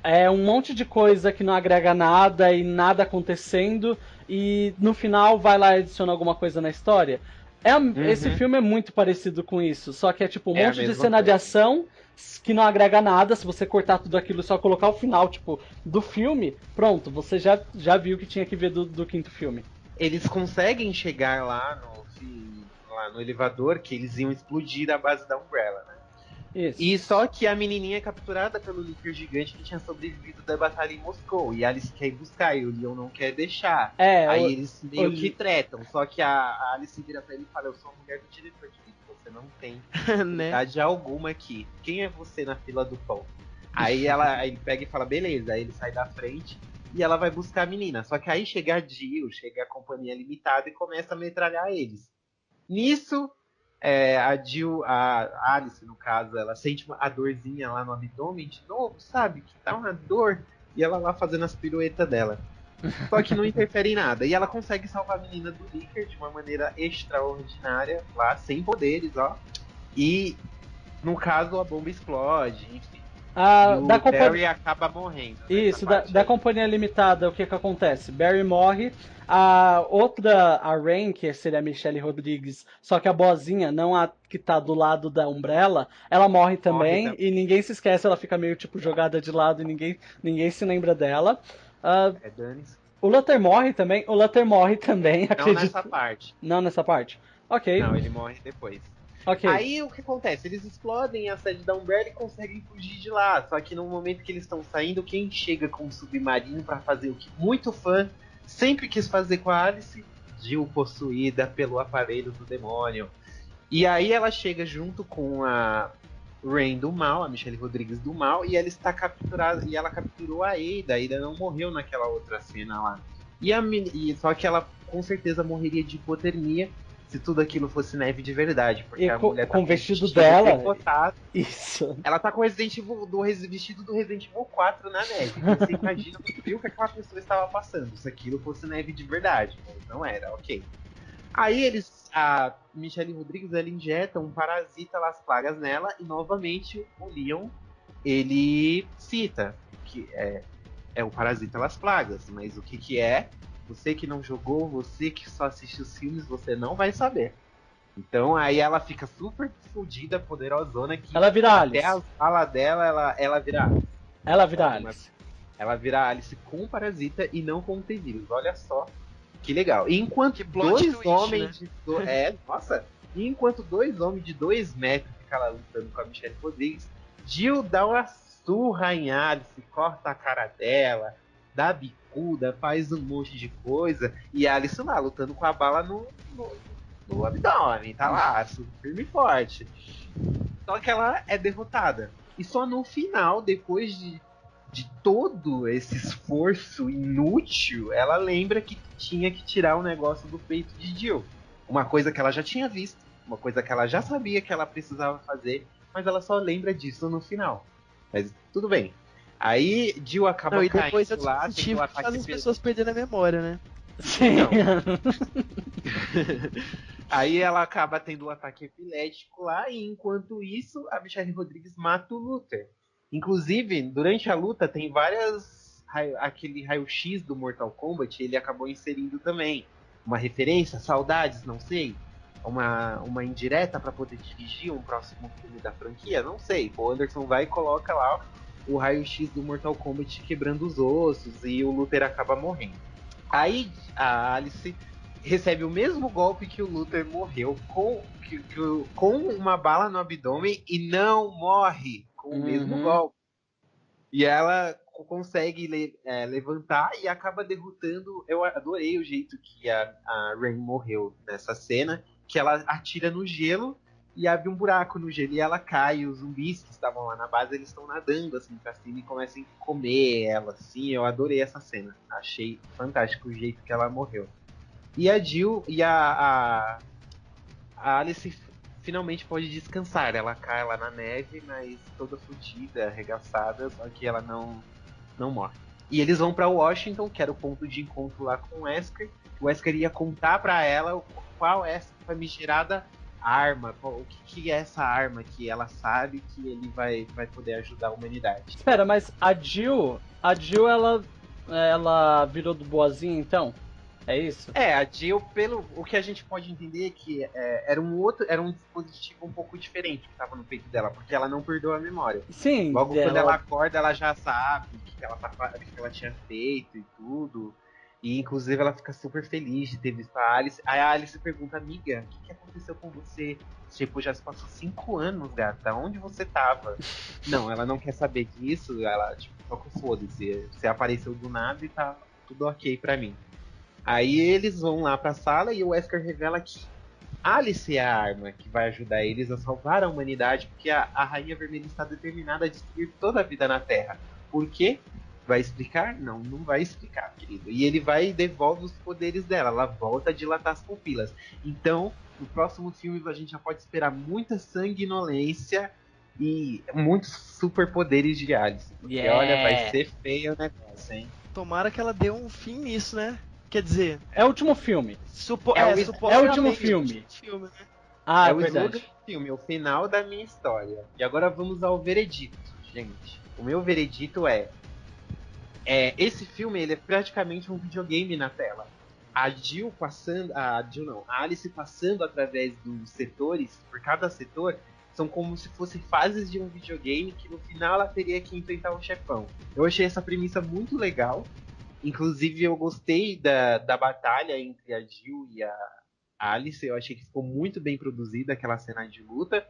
é um monte de coisa que não agrega nada e nada acontecendo. E no final vai lá e adiciona alguma coisa na história. Esse filme é muito parecido com isso. Só que é tipo um monte de cena de ação que não agrega nada. Se você cortar tudo aquilo e só colocar o final, tipo, do filme, pronto, você já viu o que tinha que ver do quinto filme. Eles conseguem chegar lá no elevador, que eles iam explodir a base da Umbrella, né? Isso. E só que a menininha é capturada pelo Licker gigante que tinha sobrevivido da batalha em Moscou. E a Alice quer ir buscar, e o Leon não quer deixar. Aí eles meio que tretam. Só que a Alice vira pra ele e fala, eu sou a mulher do diretor de vídeo, você não tem idade alguma aqui. Quem é você na fila do pão? Aí ele pega e fala, beleza. Aí ele sai da frente e ela vai buscar a menina. Só que aí chega a Jill, chega a Companhia Limitada e começa a metralhar eles. Nisso... a Jill, a Alice, no caso, ela sente a dorzinha lá no abdômen de novo, sabe? Que tá uma dor. E ela lá fazendo as piruetas dela. Só que não interfere em nada. E ela consegue salvar a menina do Licker de uma maneira extraordinária, lá, sem poderes, ó. E, no caso, a bomba explode, enfim. O Barry acaba morrendo. Isso, da Companhia Limitada, o que acontece? Barry morre, a Rain, que seria a Michelle Rodrigues, só que a boazinha, não a que tá do lado da Umbrella, ela morre também, e ninguém se esquece, ela fica meio tipo jogada de lado e ninguém se lembra dela. O Luther morre também, Não nessa parte. Não nessa parte? Ok. Não, ele morre depois. Okay. Aí o que acontece? Eles explodem a sede da Umbrella e conseguem fugir de lá. Só que no momento que eles estão saindo, quem chega com um submarino pra fazer o que muito fã sempre quis fazer com a Alice? Jill possuída pelo aparelho do demônio. E aí ela chega junto com a Rain do mal, a Michelle Rodrigues do mal, e ela está capturada. E ela capturou a Ada. A Ada não morreu naquela outra cena lá. Só que ela com certeza morreria de hipotermia se tudo aquilo fosse neve de verdade, porque a mulher tá com o vestido dela. Decotado. Isso. Ela tá com o vestido do Resident Evil 4 na neve. Você imagina o frio que aquela pessoa estava passando, se aquilo fosse neve de verdade. Não era, ok. Aí a Michelle Rodrigues, ela injeta um Parasita Las Plagas nela e novamente o Leon, ele cita que é o Parasita Las Plagas, mas o que é? Você que não jogou, você que só assiste os filmes, você não vai saber. Então aí ela fica super fodida, poderosona. Que ela vira Alice. Até a fala dela, ela vira Alice. Ela vira Alice. Ela vira Alice com Parasita e não com T-Vírus. Olha só que legal. E enquanto dois homens, né? E enquanto 2 homens de 2 metros ficam lá lutando com a Michelle Rodrigues, Jill dá uma surra em Alice, corta a cara dela, dá bicuda, faz um monte de coisa, e a Alice lá, lutando com a bala no abdômen, tá lá, firme e forte. Só que ela é derrotada. E só no final, depois de todo esse esforço inútil, ela lembra que tinha que tirar o negócio do peito de Jill. Uma coisa que ela já tinha visto, uma coisa que ela já sabia que ela precisava fazer, mas ela só lembra disso no final. Mas tudo bem. Aí Jill acaba Não, e depois é caindo lá, tem o dispositivo que ataque faz as pessoas perderem a memória, né? Sim. Aí ela acaba tendo um ataque epilético lá, e enquanto isso, a Michelle Rodrigues mata o Luther. Inclusive, durante a luta, tem várias. Aquele raio-x do Mortal Kombat, ele acabou inserindo também. Uma referência, saudades, não sei. Uma indireta para poder dirigir um próximo filme da franquia, não sei. O Anderson vai e coloca lá o raio-x do Mortal Kombat quebrando os ossos e o Luther acaba morrendo. Aí a Alice recebe o mesmo golpe que o Luther morreu, com uma bala no abdômen, e não morre com o mesmo golpe. E ela consegue levantar e acaba derrotando. Eu adorei o jeito que a Rain morreu nessa cena, que ela atira no gelo e abre um buraco no gelo e ela cai. E os zumbis que estavam lá na base, eles estão nadando assim pra cima e começam a comer ela, assim. Eu adorei essa cena. Achei fantástico o jeito que ela morreu. E a Jill e a Alice finalmente pode descansar. Ela cai lá na neve, mas toda fodida, arregaçada, só que ela não morre. E eles vão pra Washington, que era o ponto de encontro lá com o Wesker. O Wesker ia contar pra ela qual é essa famigerada arma, o que é essa arma que ela sabe que ele vai poder ajudar a humanidade. Espera, mas a Jill ela virou do boazinha então? É isso? A Jill, pelo o que a gente pode entender, que era um dispositivo um pouco diferente que estava no peito dela, porque ela não perdeu a memória. Sim. Logo quando ela acorda, ela já sabe o que ela tinha feito e tudo. E inclusive ela fica super feliz de ter visto a Alice. Aí a Alice pergunta, amiga, o que aconteceu com você? Tipo, já se passou 5 anos, gata. Onde você tava? Não, ela não quer saber disso. Ela, tipo, só que foda-se. Você apareceu do nada e tá tudo ok pra mim. Aí eles vão lá pra sala e o Wesker revela que Alice é a arma que vai ajudar eles a salvar a humanidade, porque a Rainha Vermelha está determinada a destruir toda a vida na Terra. Por quê? Vai explicar? Não vai explicar, querido. E ele vai e devolve os poderes dela. Ela volta a dilatar as pupilas. Então, no próximo filme a gente já pode esperar muita sanguinolência e muitos superpoderes de Alice. Porque olha, vai ser feio o negócio, hein? Tomara que ela dê um fim nisso, né? Quer dizer, é o último filme. É o último filme. Né? Ah, é o verdade. slogan do filme, o final da minha história. E agora vamos ao veredito, gente. O meu veredito esse filme ele é praticamente um videogame na tela. A Alice passando através dos setores, por cada setor, são como se fossem fases de um videogame que no final ela teria que enfrentar um chefão. Eu achei essa premissa muito legal. Inclusive eu gostei da batalha entre a Jill e a Alice. Eu achei que ficou muito bem produzida aquela cena de luta.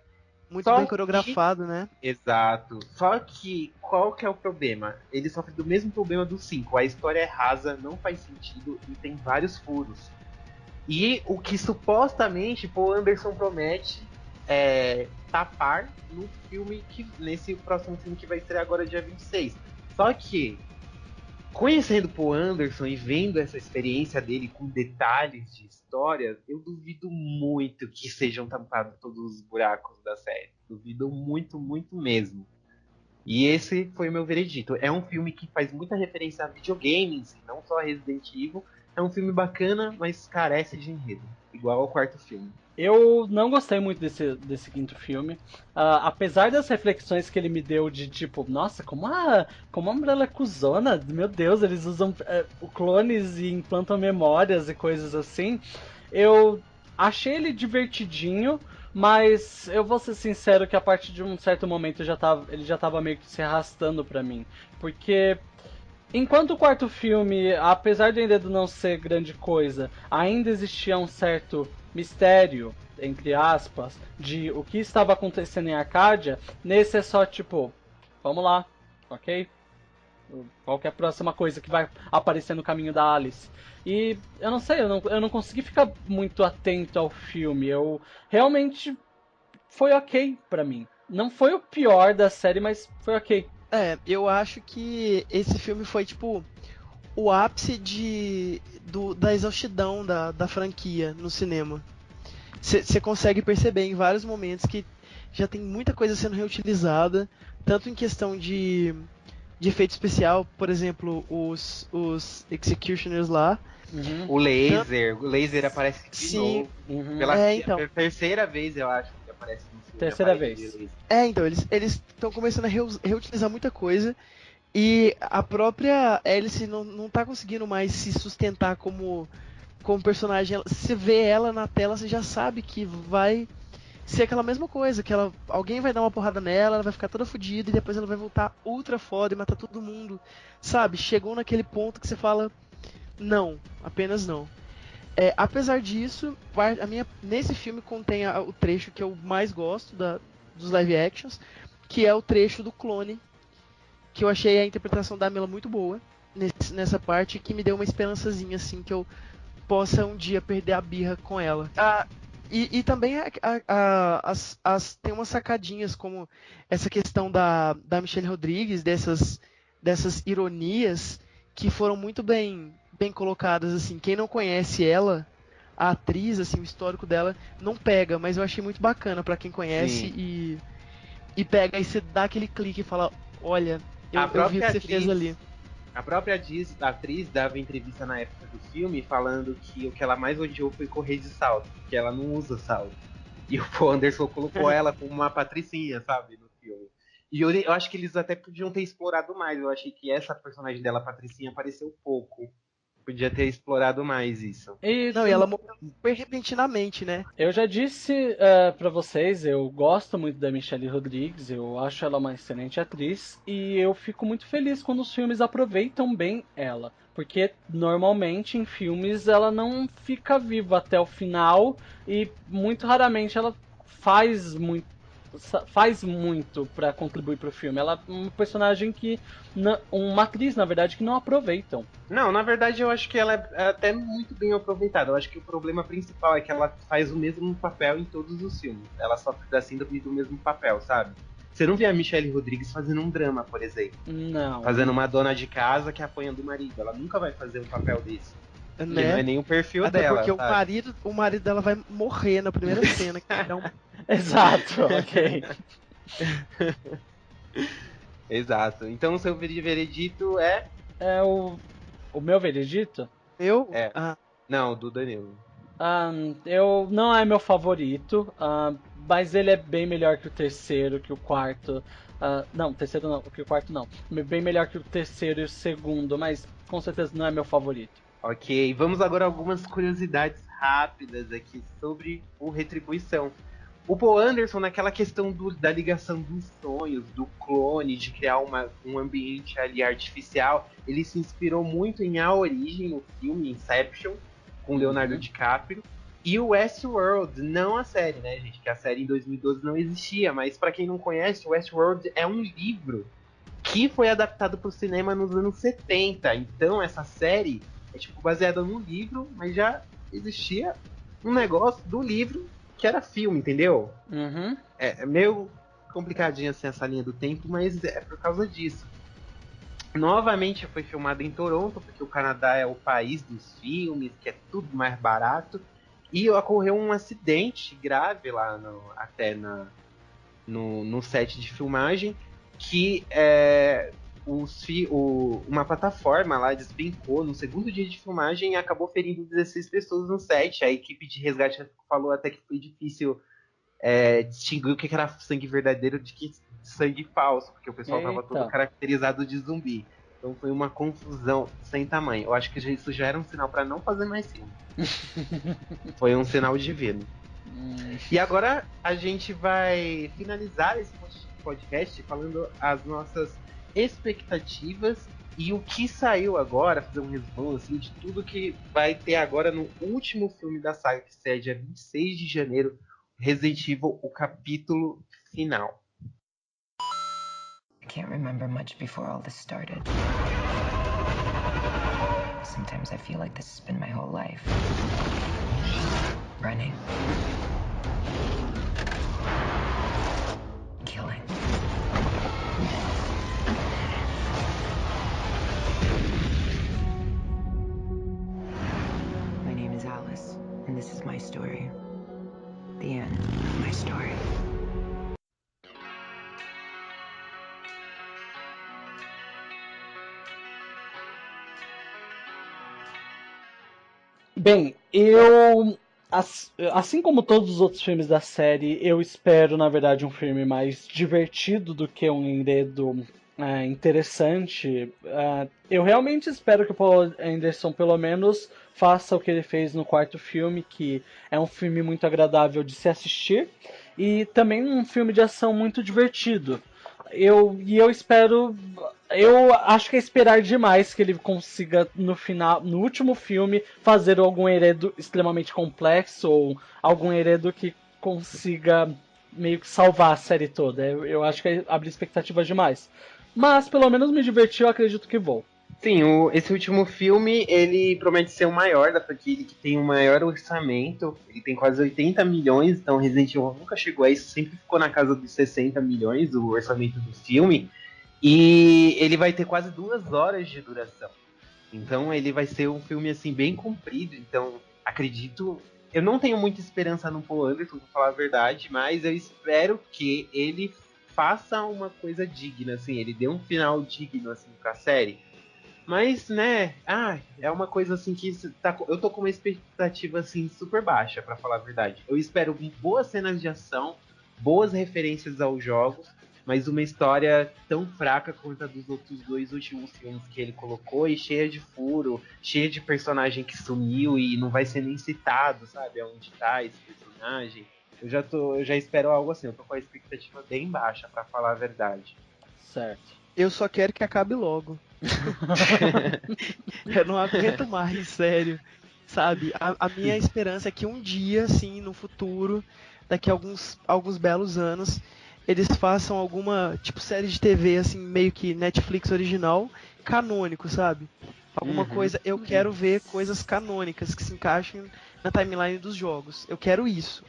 Muito bem coreografado, né? Exato. Só que, qual que é o problema? Ele sofre do mesmo problema do 5. A história é rasa, não faz sentido e tem vários furos. E o que supostamente Paul Anderson promete tapar no filme nesse próximo filme que vai estrear agora dia 26. Só que, conhecendo Paul Anderson e vendo essa experiência dele com detalhes de história, eu duvido muito que sejam tampados todos os buracos da série. Duvido muito, muito mesmo. E esse foi o meu veredito. É um filme que faz muita referência a videogames, e não só a Resident Evil. É um filme bacana, mas carece de enredo. Igual ao quarto filme. Eu não gostei muito desse quinto filme. Apesar das reflexões que ele me deu de tipo, nossa, como a Umbrella é cuzona, meu Deus, eles usam clones e implantam memórias e coisas assim. Eu achei ele divertidinho, mas eu vou ser sincero que a partir de um certo momento ele já tava meio que se arrastando pra mim. Porque enquanto o quarto filme, apesar do enredo não ser grande coisa, ainda existia um certo mistério, entre aspas, de o que estava acontecendo em Arcádia, nesse é só tipo, vamos lá, ok? Qual que é a próxima coisa que vai aparecer no caminho da Alice? E eu não sei, eu não consegui ficar muito atento ao filme. Eu realmente foi ok pra mim. Não foi o pior da série, mas foi ok. Eu acho que esse filme foi, tipo, o ápice da exaustidão da franquia no cinema. Você consegue perceber em vários momentos que já tem muita coisa sendo reutilizada, tanto em questão de efeito especial, por exemplo, os Executioners lá. O laser aparece de Sim, novo. então. Terceira vez, eu acho, que aparece no filme. Terceira aparece vez. de laser. Então, eles estão começando a reutilizar muita coisa. E a própria Alice não tá conseguindo mais se sustentar como personagem. Você vê ela na tela, você já sabe que vai ser aquela mesma coisa, que alguém vai dar uma porrada nela, ela vai ficar toda fodida e depois ela vai voltar ultra foda e matar todo mundo. Sabe? Chegou naquele ponto que você fala, não, apenas não. Apesar disso, nesse filme contém o trecho que eu mais gosto dos live actions, que é o trecho do clone, que eu achei a interpretação da Mila muito boa nessa parte, que me deu uma esperançazinha, assim, que eu possa um dia perder a birra com ela. E também tem umas sacadinhas, como essa questão da Michelle Rodrigues, dessas ironias, que foram muito bem colocadas, assim. Quem não conhece ela, a atriz, assim, o histórico dela, não pega, mas eu achei muito bacana pra quem conhece e pega e você dá aquele clique e fala, olha, eu vi o que você fez ali. A própria atriz dava entrevista na época do filme falando que o que ela mais odiou foi correr de salto, porque ela não usa salto. E o Paul Anderson colocou ela como uma patricinha, sabe, no filme. E eu acho que eles até podiam ter explorado mais. Eu achei que essa personagem dela, Patricinha, apareceu pouco. Podia ter explorado mais isso. E ela morreu super repentinamente, né? eu já disse pra vocês, eu gosto muito da Michelle Rodrigues, eu acho ela uma excelente atriz e eu fico muito feliz quando os filmes aproveitam bem ela, porque normalmente em filmes ela não fica viva até o final e muito raramente ela faz muito para contribuir pro filme. Ela é uma personagem uma atriz, na verdade, que não aproveitam. Não, na verdade eu acho que ela é até muito bem aproveitada. Eu acho que o problema principal é que ela faz o mesmo papel em todos os filmes. Ela sofre da síndrome do mesmo papel, sabe? Você não vê a Michelle Rodrigues fazendo um drama, por exemplo. Não. Fazendo uma dona de casa que apanha do marido. Ela nunca vai fazer um papel desse. Né? Não é nem o perfil Até dela. Porque sabe? o marido dela vai morrer na primeira cena. Exato, ok. Exato. Então o seu veredito é. É o meu veredito? Não, do Danilo. Eu não é meu favorito, mas ele é bem melhor que o terceiro, que o quarto. Não, terceiro não, que o quarto não. Bem melhor que o terceiro e o segundo, mas com certeza não é meu favorito. Ok, vamos agora a algumas curiosidades rápidas aqui sobre o Retribuição. O Paul Anderson, naquela questão da ligação dos sonhos, do clone, de criar um ambiente ali artificial, ele se inspirou muito em A Origem, o filme Inception, com Leonardo DiCaprio, e o Westworld, não a série, né, gente? Que a série em 2012 não existia, mas para quem não conhece, o Westworld é um livro que foi adaptado para o cinema nos anos 70. Então essa série é tipo baseada num livro, mas já existia um negócio do livro que era filme, entendeu? Uhum. É meio complicadinho assim essa linha do tempo, mas é por causa disso. Novamente foi filmado em Toronto, porque o Canadá é o país dos filmes, que é tudo mais barato. E ocorreu um acidente grave lá no set de filmagem, que uma plataforma lá despencou no segundo dia de filmagem e acabou ferindo 16 pessoas no set. A equipe de resgate falou até que foi difícil distinguir o que era sangue verdadeiro de que sangue falso, porque o pessoal estava todo caracterizado de zumbi. Então foi uma confusão sem tamanho. Eu acho que isso já era um sinal para não fazer mais filme. Foi um sinal divino. E agora a gente vai finalizar esse podcast falando as nossas expectativas e o que saiu agora, fazer um resumo assim, de tudo que vai ter agora no último filme da saga, que sai dia 26 de janeiro, Resident Evil, o capítulo final. can't remember much before all this started. Sometimes I feel like this has been my whole life. Running. Killing. My name is Alice, and this is my story. The end of my story. Bem, assim como todos os outros filmes da série, eu espero, na verdade, um filme mais divertido do que um enredo interessante. Eu realmente espero que o Paul Anderson, pelo menos, faça o que ele fez no quarto filme, que é um filme muito agradável de se assistir, e também um filme de ação muito divertido. Eu acho que é esperar demais que ele consiga no último filme, fazer algum enredo extremamente complexo ou algum enredo que consiga meio que salvar a série toda. Eu acho que abre expectativas demais. Mas pelo menos me divertiu, eu acredito que vou. Sim, esse último filme, ele promete ser o maior da franquia, ele que tem o maior orçamento, ele tem quase 80 milhões, então Resident Evil nunca chegou a isso, sempre ficou na casa dos 60 milhões o orçamento do filme, e ele vai ter quase 2 horas de duração. Então ele vai ser um filme assim bem comprido, então acredito, eu não tenho muita esperança no Paul Anderson, pra falar a verdade, mas eu espero que ele faça uma coisa digna, assim, ele dê um final digno assim pra série. Mas, né, é uma coisa assim que eu tô com uma expectativa assim super baixa, pra falar a verdade. Eu espero boas cenas de ação, boas referências aos jogos, mas uma história tão fraca quanto a dos outros 2 últimos filmes que ele colocou, e cheia de furo, cheia de personagem que sumiu e não vai ser nem citado, sabe, aonde tá esse personagem. Eu já espero algo assim, eu tô com a expectativa bem baixa, pra falar a verdade. Certo. Eu só quero que acabe logo. Eu não aguento mais, sério. Sabe, a minha esperança é que um dia, assim, no futuro, daqui a alguns belos anos, eles façam alguma, tipo, série de TV, assim, meio que Netflix original, canônico, sabe? Alguma coisa, eu quero ver coisas canônicas que se encaixem na timeline dos jogos. Eu quero isso.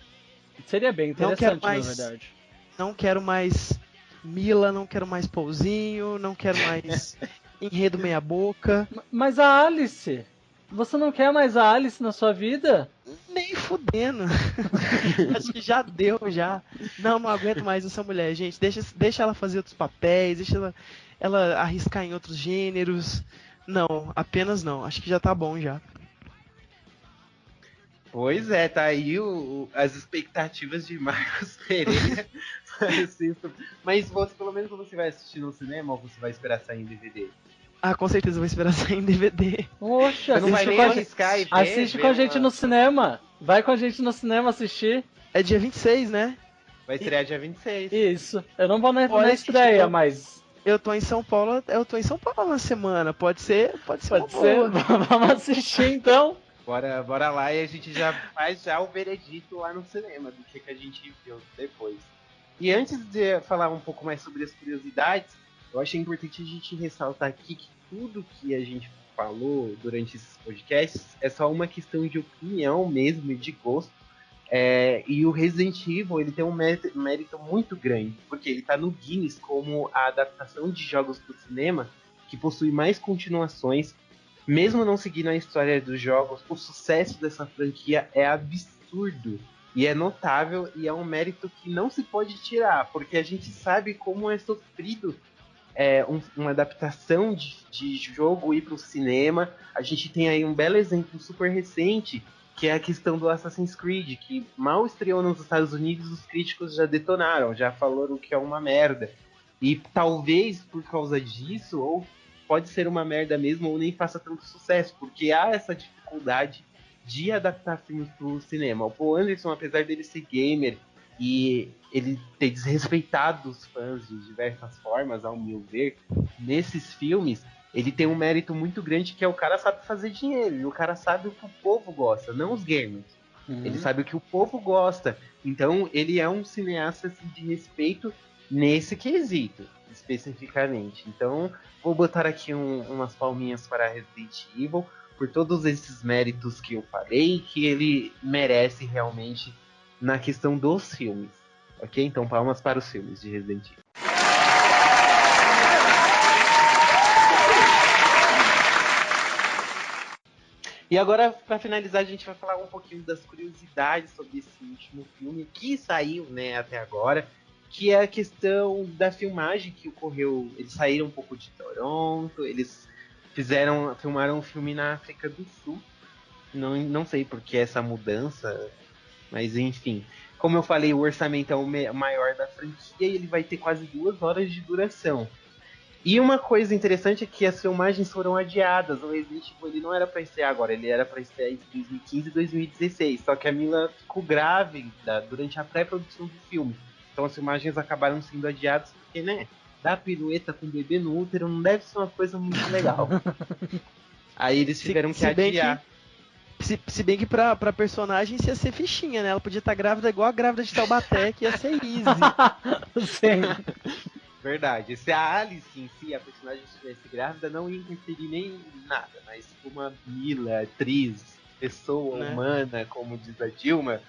Seria bem interessante, na verdade. Não quero mais Mila, não quero mais Pouzinho, não quero mais enredo meia boca. Mas a Alice? Você não quer mais a Alice na sua vida? Nem fudendo. Acho que já deu, já. Não aguento mais essa mulher, gente. Deixa ela fazer outros papéis, deixa ela arriscar em outros gêneros. Não, apenas não. Acho que já tá bom já. Pois é, tá aí as expectativas de Marcos Pereira. Mas pelo menos você vai assistir no cinema ou você vai esperar sair em DVD? Com certeza vou esperar sair em DVD. Poxa, não vai nem arriscar e ver, assiste com a gente no cinema. Vai com a gente no cinema assistir. É dia 26, né? Vai estrear dia 26. Isso. Eu não vou na estreia, mas... Eu tô em São Paulo na semana. Pode ser uma boa. Vamos assistir então. Bora lá e a gente já faz o veredito lá no cinema do que a gente viu depois. E antes de falar um pouco mais sobre as curiosidades, eu achei importante a gente ressaltar aqui que tudo que a gente falou durante esses podcasts é só uma questão de opinião mesmo e de gosto. E o Resident Evil ele tem um mérito muito grande, porque ele está no Guinness como a adaptação de jogos para o cinema que possui mais continuações. Mesmo não seguindo a história dos jogos, o sucesso dessa franquia é absurdo e é notável, e é um mérito que não se pode tirar, porque a gente sabe como é sofrido uma adaptação de jogo ir para o cinema. A gente tem aí um belo exemplo super recente, que é a questão do Assassin's Creed, que mal estreou nos Estados Unidos, os críticos já detonaram, já falaram que é uma merda. E talvez por causa disso, ou pode ser uma merda mesmo, ou nem faça tanto sucesso, porque há essa dificuldade de adaptar filmes pro cinema. O Paul Anderson, apesar dele ser gamer e ele ter desrespeitado os fãs de diversas formas, ao meu ver, nesses filmes, ele tem um mérito muito grande, que é o cara sabe fazer dinheiro, e o cara sabe o que o povo gosta, não os gamers. Ele sabe o que o povo gosta. Então, ele é um cineasta assim, de respeito, nesse quesito, especificamente. Então, vou botar aqui umas palminhas para Resident Evil, por todos esses méritos que eu falei, que ele merece realmente na questão dos filmes. Ok? Então, palmas para os filmes de Resident Evil. E agora, para finalizar, a gente vai falar um pouquinho das curiosidades sobre esse último filme que saiu, né, até agora, que é a questão da filmagem que ocorreu. Eles saíram um pouco de Toronto, eles filmaram um filme na África do Sul. Não sei por que essa mudança, mas enfim. Como eu falei, o orçamento é o maior da franquia e ele vai ter quase 2 horas de duração. E uma coisa interessante é que as filmagens foram adiadas. O Resident Evil ele não era para estrear agora, ele era para estrear entre 2015 e 2016. Só que a Mila ficou grávida durante a pré-produção do filme. Então as filmagens acabaram sendo adiadas porque, né, dar pirueta com o bebê no útero não deve ser uma coisa muito legal. Aí eles tiveram que adiar. Se bem que pra personagem ia ser fichinha, né? Ela podia estar grávida igual a grávida de Taubaté, que ia ser easy. Sim. Verdade. Se a Alice em si, a personagem, estivesse grávida, não ia interferir nem em nada. Mas uma Mila, atriz, pessoa humana, como diz a Dilma,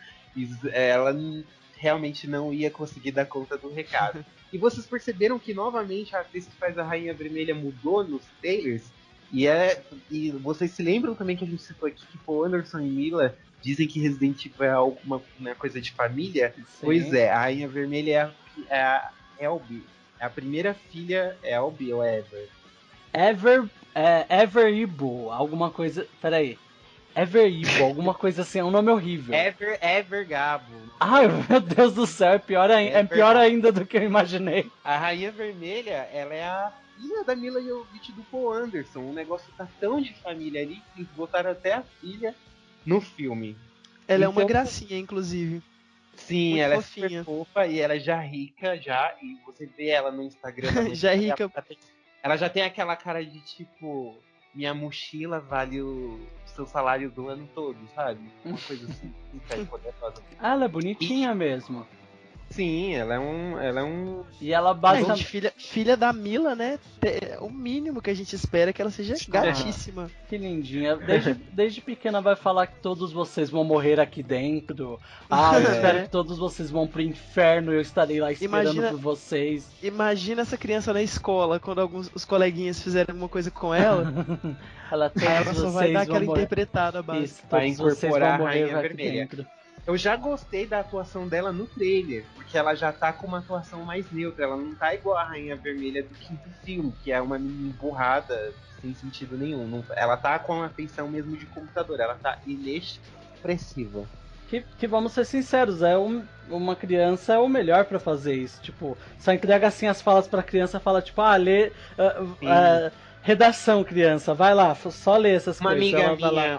ela realmente não ia conseguir dar conta do recado. E vocês perceberam que novamente a atriz que faz a Rainha Vermelha mudou nos trailers? E vocês se lembram também que a gente citou aqui que Paul Anderson e Mila dizem que Resident Evil é alguma coisa de família? Sim. Pois é, a Rainha Vermelha é a Elby. É a primeira filha, Elby ou Ever? Ever Ibo, alguma coisa. Peraí. Ever Ibo, alguma coisa assim, é um nome horrível. Ever Gabo. Ai, meu Deus do céu, é pior ainda do que eu imaginei. A Rainha Vermelha, ela é a filha da Mila Jovovich do Paul Anderson. O negócio tá tão de família ali que eles botaram até a filha no filme. Ela é uma gracinha, inclusive. Sim, muito ela fofinha. É super fofa e ela é já rica, e você vê ela no Instagram. Já é rica. Ela já tem aquela cara de tipo, minha mochila vale o seu salário do ano todo, sabe? Uma coisa assim, poderosa. Ela é bonitinha mesmo. Sim, ela é um... E ela basicamente... filha da Mila, né? O mínimo que a gente espera é que ela seja gatíssima. Que lindinha. Desde pequena vai falar que todos vocês vão morrer aqui dentro. Eu espero que todos vocês vão pro inferno e eu estarei lá esperando por vocês. Imagina essa criança na escola, quando os coleguinhas fizerem alguma coisa com ela. ela só vai dar aquela interpretada básica. Isso, todos vocês vão morrer aqui dentro. Eu já gostei da atuação dela no trailer, porque ela já tá com uma atuação mais neutra, ela não tá igual a Rainha Vermelha do quinto filme, que é uma menina empurrada sem sentido nenhum. Ela tá com a feição mesmo de computador, ela tá inexpressiva. Que vamos ser sinceros, uma criança é o melhor pra fazer isso. Tipo, só entrega assim as falas pra criança, fala tipo, lê... redação, criança, vai lá, só lê essas coisas.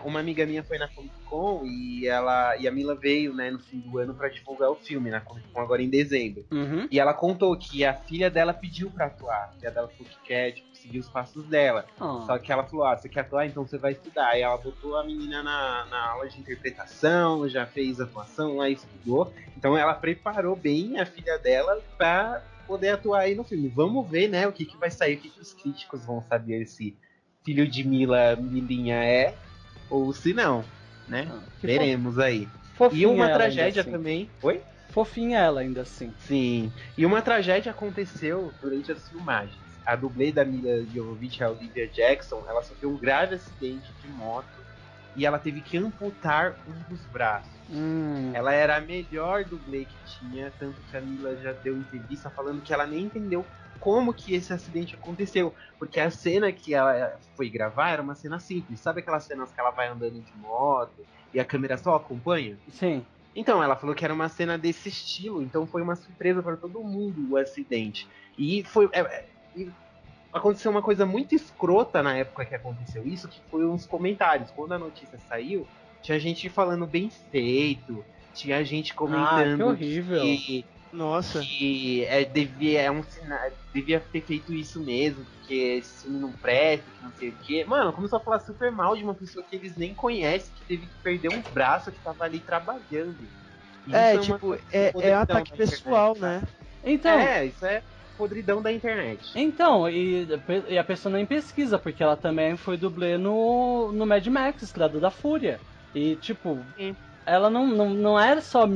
Uma amiga minha foi na Comic Con e a Mila veio, né, no fim do ano pra divulgar o filme na Comic Con agora em dezembro. Uhum. E ela contou que a filha dela pediu pra atuar. A filha dela falou que quer, tipo, seguir os passos dela. Só que ela falou, você quer atuar? Então você vai estudar. E ela botou a menina na aula de interpretação, já fez atuação lá, estudou. Então ela preparou bem a filha dela pra poder atuar aí no filme. Vamos ver, né, o que vai sair, o que os críticos vão saber se filho de Milinha é ou se não, né? Veremos aí. Fofinha. E uma tragédia assim também. Oi? Fofinha ela ainda assim. Sim. E uma tragédia aconteceu durante as filmagens. A dublê da Mila Jovovich, a Olivia Jackson, ela sofreu um grave acidente de moto e ela teve que amputar um dos braços. Ela era a melhor dublê que tinha, tanto que a Mila já deu entrevista falando que ela nem entendeu como que esse acidente aconteceu, porque a cena que ela foi gravar era uma cena simples, sabe aquelas cenas que ela vai andando de moto e a câmera só acompanha? Sim. Então, ela falou que era uma cena desse estilo, então foi uma surpresa para todo mundo o acidente. E aconteceu uma coisa muito escrota na época que aconteceu isso, que foi uns comentários. Quando a notícia saiu, tinha gente falando bem feito, tinha gente comentando que horrível. Nossa. Que devia ter feito isso mesmo, porque esse filme não presta, que não sei o quê. Mano, começou a falar super mal de uma pessoa que eles nem conhecem, que teve que perder um braço, que tava ali trabalhando. É ataque pessoal, né? Então, Isso é podridão da internet. então e a pessoa nem pesquisa, porque ela também foi dublê no Mad Max, Estrada da Fúria. E, tipo, Sim. ela não era só,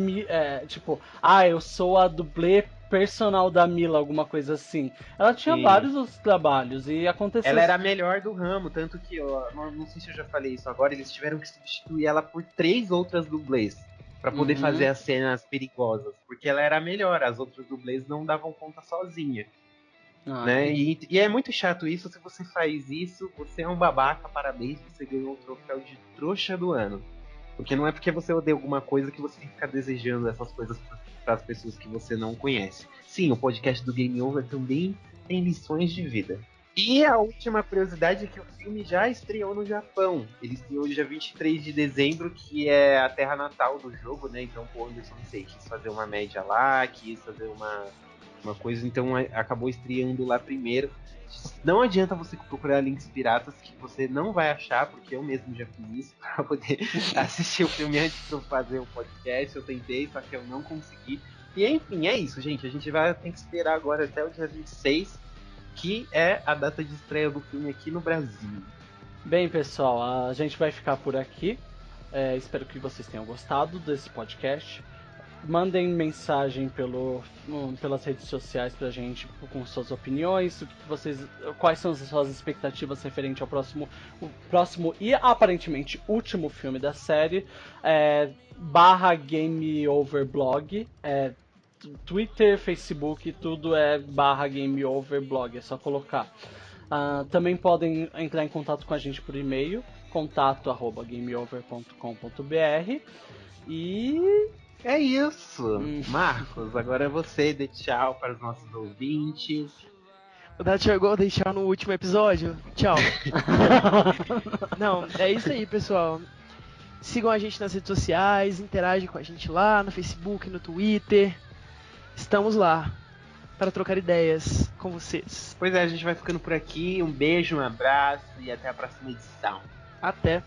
tipo, eu sou a dublê personal da Mila, alguma coisa assim. Ela tinha Sim. vários outros trabalhos e aconteceu... Ela era a melhor do ramo, tanto que, não sei se eu já falei isso agora, eles tiveram que substituir ela por 3 outras dublês pra poder fazer as cenas perigosas, porque ela era a melhor, as outras dublês não davam conta sozinha. Né? E é muito chato isso. Se você faz isso, você é um babaca, parabéns, você ganhou o troféu de trouxa do ano. Porque não é porque você odeia alguma coisa que você tem que ficar desejando essas coisas para as pessoas que você não conhece. Sim, o podcast do Game Over também tem lições de vida. E a última curiosidade é que o filme já estreou no Japão. Ele estreou dia 23 de dezembro, que é a terra natal do jogo, né? Então o Anderson, não sei, quis fazer uma média lá, quis fazer uma coisa, então acabou estreando lá primeiro. Não adianta você procurar links piratas que você não vai achar, porque eu mesmo já fiz isso para poder assistir o filme antes de eu fazer o podcast. Eu tentei, só que eu não consegui. E enfim, é isso, gente. A gente vai ter que esperar agora até o dia 26, que é a data de estreia do filme aqui no Brasil. Bem, pessoal, a gente vai ficar por aqui. Espero que vocês tenham gostado desse podcast. Mandem mensagem pelas redes sociais pra gente com suas opiniões, quais são as suas expectativas referente ao próximo e aparentemente último filme da série, /Game Over Blog, Twitter, Facebook, tudo é /Game Over Blog, é só colocar. Também podem entrar em contato com a gente por e-mail, contato@gameover.com.br e... É isso. Marcos, agora é você, dê tchau para os nossos ouvintes. O Nath chegou a deixar no último episódio. Tchau. Não, é isso aí, pessoal. Sigam a gente nas redes sociais, interagem com a gente lá no Facebook, no Twitter. Estamos lá para trocar ideias com vocês. Pois é, a gente vai ficando por aqui. Um beijo, um abraço e até a próxima edição. Até.